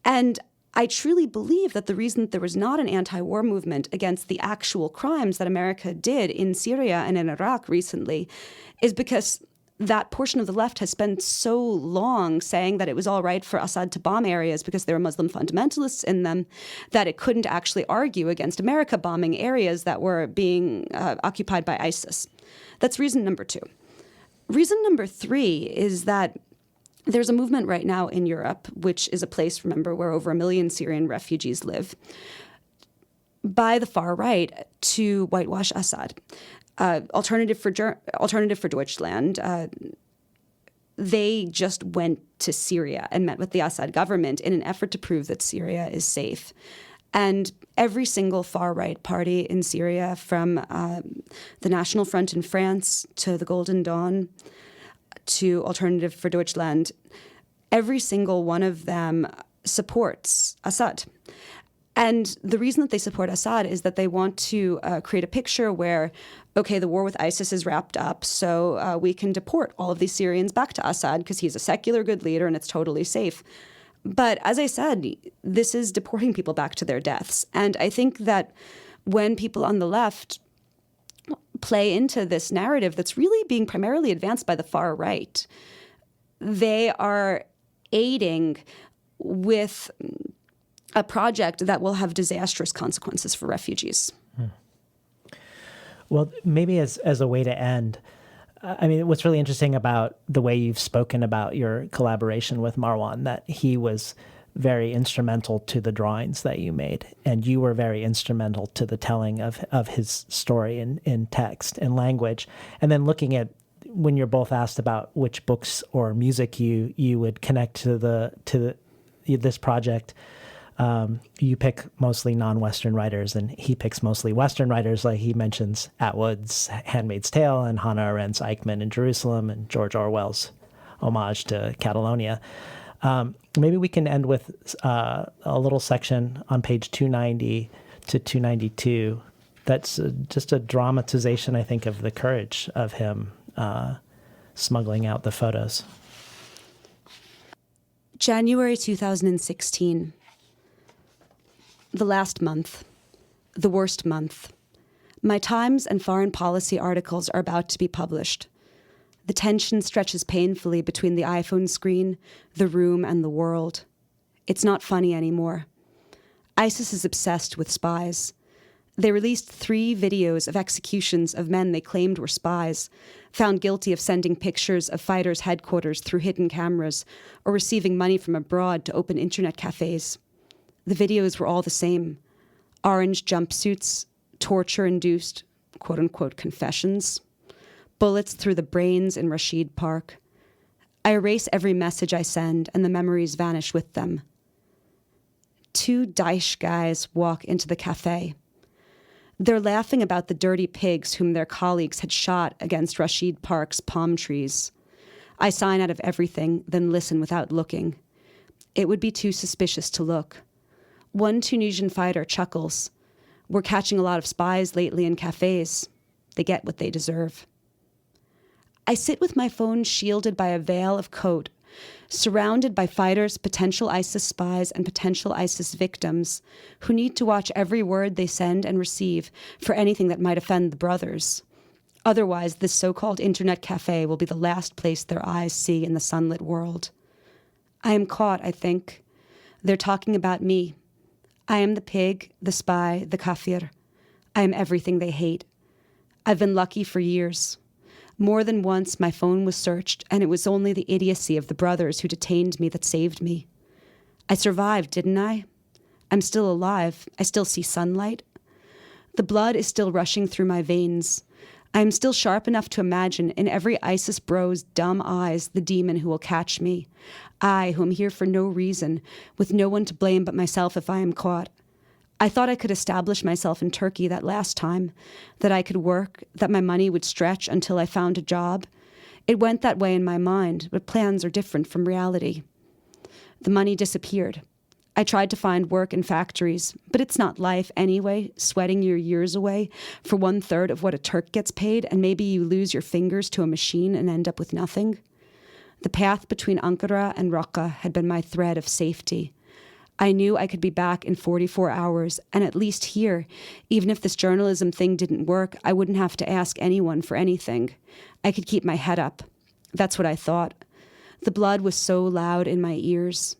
And I truly believe that the reason that there was not an anti-war movement against the actual crimes that America did in Syria and in Iraq recently is because that portion of the left has spent so long saying that it was all right for Assad to bomb areas because there were Muslim fundamentalists in them, that it couldn't actually argue against America bombing areas that were being occupied by ISIS. That's reason number two. Reason number three is that there's a movement right now in Europe, which is a place, remember, where over 1 million Syrian refugees live, by the far right to whitewash Assad. Alternative for Deutschland, they just went to Syria and met with the Assad government in an effort to prove that Syria is safe. And every single far-right party in Syria, from the National Front in France to the Golden Dawn to Alternative for Deutschland, every single one of them supports Assad. And the reason that they support Assad is that they want to create a picture where, okay, the war with ISIS is wrapped up, so we can deport all of these Syrians back to Assad because he's a secular good leader and it's totally safe. But as I said, this is deporting people back to their deaths. And I think that when people on the left play into this narrative that's really being primarily advanced by the far right, they are aiding with a project that will have disastrous consequences for refugees. Well, maybe as a way to end, I mean, what's really interesting about the way you've spoken about your collaboration with Marwan, that he was very instrumental to the drawings that you made, and you were very instrumental to the telling of his story in text and language. And then looking at, when you're both asked about which books or music you would connect to this project, You pick mostly non-Western writers, and he picks mostly Western writers. Like he mentions Atwood's *Handmaid's Tale* and Hannah Arendt's *Eichmann in Jerusalem* and George Orwell's homage to Catalonia. Maybe we can end with a little section on page 290 to 292. That's just a dramatization, I think, of the courage of him smuggling out the photos. January 2016. The last month. The worst month. My Times and foreign policy articles are about to be published. The tension stretches painfully between the iPhone screen, the room, and the world. It's not funny anymore. ISIS is obsessed with spies. They released 3 videos of executions of men they claimed were spies, found guilty of sending pictures of fighters' headquarters through hidden cameras or receiving money from abroad to open internet cafes. The videos were all the same. Orange jumpsuits, torture-induced, quote-unquote, confessions, bullets through the brains in Rashid Park. I erase every message I send, and the memories vanish with them. 2 Daesh guys walk into the cafe. They're laughing about the dirty pigs whom their colleagues had shot against Rashid Park's palm trees. I sign out of everything, then listen without looking. It would be too suspicious to look. One Tunisian fighter chuckles. We're catching a lot of spies lately in cafes. They get what they deserve. I sit with my phone shielded by a veil of coat, surrounded by fighters, potential ISIS spies, and potential ISIS victims who need to watch every word they send and receive for anything that might offend the brothers. Otherwise, this so-called internet cafe will be the last place their eyes see in the sunlit world. I am caught, I think. They're talking about me. I am the pig, the spy, the kafir. I am everything they hate. I've been lucky for years. More than once, my phone was searched, and it was only the idiocy of the brothers who detained me that saved me. I survived, didn't I? I'm still alive. I still see sunlight. The blood is still rushing through my veins. I am still sharp enough to imagine in every ISIS bro's dumb eyes the demon who will catch me. I, who am here for no reason, with no one to blame but myself if I am caught. I thought I could establish myself in Turkey that last time, that I could work, that my money would stretch until I found a job. It went that way in my mind, but plans are different from reality. The money disappeared. I tried to find work in factories, but it's not life anyway, sweating your years away for 1/3 of what a Turk gets paid, and maybe you lose your fingers to a machine and end up with nothing. The path between Ankara and Raqqa had been my thread of safety. I knew I could be back in 44 hours, and at least here, even if this journalism thing didn't work, I wouldn't have to ask anyone for anything. I could keep my head up. That's what I thought. The blood was so loud in my ears.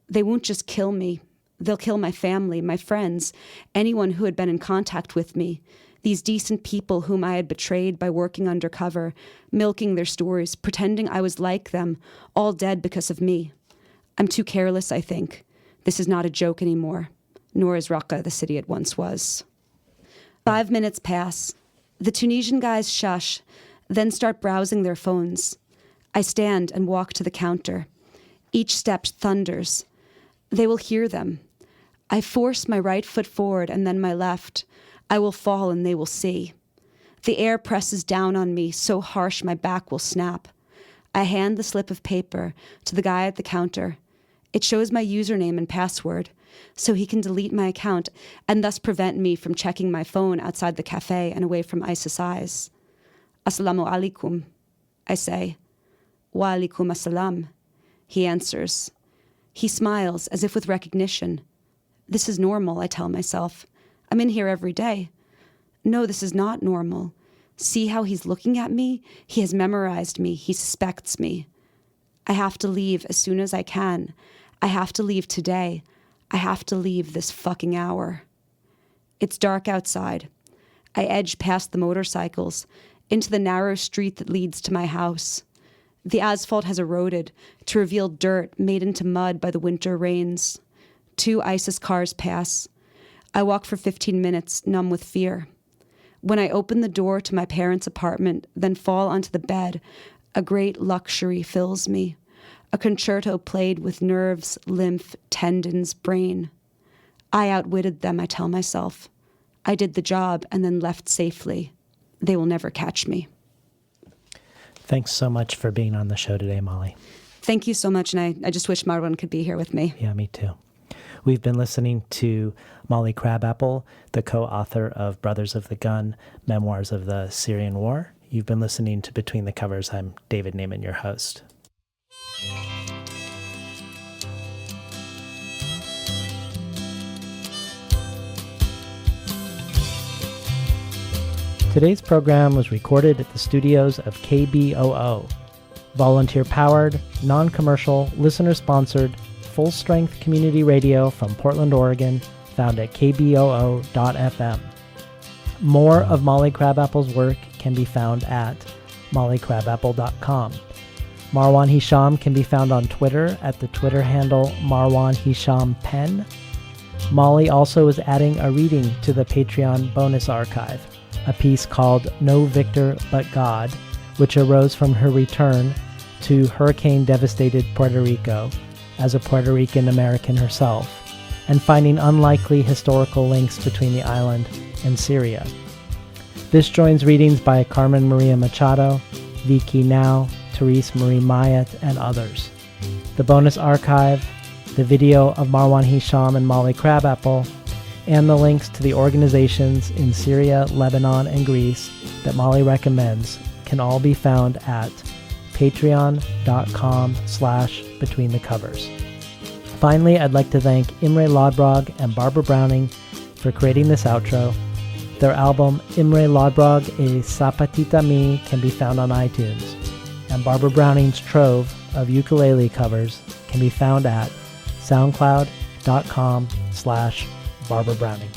They won't just kill me. They'll kill my family, my friends, anyone who had been in contact with me. These decent people whom I had betrayed by working undercover, milking their stories, pretending I was like them, all dead because of me. I'm too careless, I think. This is not a joke anymore, nor is Raqqa the city it once was. 5 minutes pass. The Tunisian guys shush, then start browsing their phones. I stand and walk to the counter. Each step thunders. They will hear them. I force my right foot forward and then my left. I will fall and they will see. The air presses down on me, so harsh my back will snap. I hand the slip of paper to the guy at the counter. It shows my username and password, so he can delete my account and thus prevent me from checking my phone outside the cafe and away from ISIS eyes. Assalamu alaikum, I say. Wa alaikum assalam, he answers. He smiles as if with recognition. This is normal, I tell myself. I'm in here every day. No, this is not normal. See how he's looking at me? He has memorized me. He suspects me. I have to leave as soon as I can. I have to leave today. I have to leave this fucking hour. It's dark outside. I edge past the motorcycles into the narrow street that leads to my house. The asphalt has eroded to reveal dirt made into mud by the winter rains. 2 ISIS cars pass. I walk for 15 minutes, numb with fear. When I open the door to my parents' apartment, then fall onto the bed, a great luxury fills me. A concerto played with nerves, lymph, tendons, brain. I outwitted them, I tell myself. I did the job and then left safely. They will never catch me. Thanks so much for being on the show today, Molly. Thank you so much, and I just wish Marwan could be here with me. Yeah, me too. We've been listening to Molly Crabapple, the co-author of Brothers of the Gun, Memoirs of the Syrian War. You've been listening to Between the Covers. I'm David Naiman, your host. Today's program was recorded at the studios of KBOO. Volunteer-powered, non-commercial, listener-sponsored, full-strength community radio from Portland, Oregon, found at kboo.fm. More of Molly Crabapple's work can be found at mollycrabapple.com. Marwan Hisham can be found on Twitter at the Twitter handle Marwan Hisham Pen. Molly also is adding a reading to the Patreon bonus archive, a piece called No Victor But God, which arose from her return to hurricane-devastated Puerto Rico as a Puerto Rican American herself, and finding unlikely historical links between the island and Syria. This joins readings by Carmen Maria Machado, Vicky Now, Therese Marie Mayat, and others. The bonus archive, the video of Marwan Hisham and Molly Crabapple, and the links to the organizations in Syria, Lebanon, and Greece that Molly recommends can all be found at patreon.com/betweenthecovers. Finally, I'd like to thank Imre Lodbrog and Barbara Browning for creating this outro. Their album Imre Lodbrog e Sapatita Mi can be found on iTunes, and Barbara Browning's trove of ukulele covers can be found at soundcloud.com/Barbara Browning.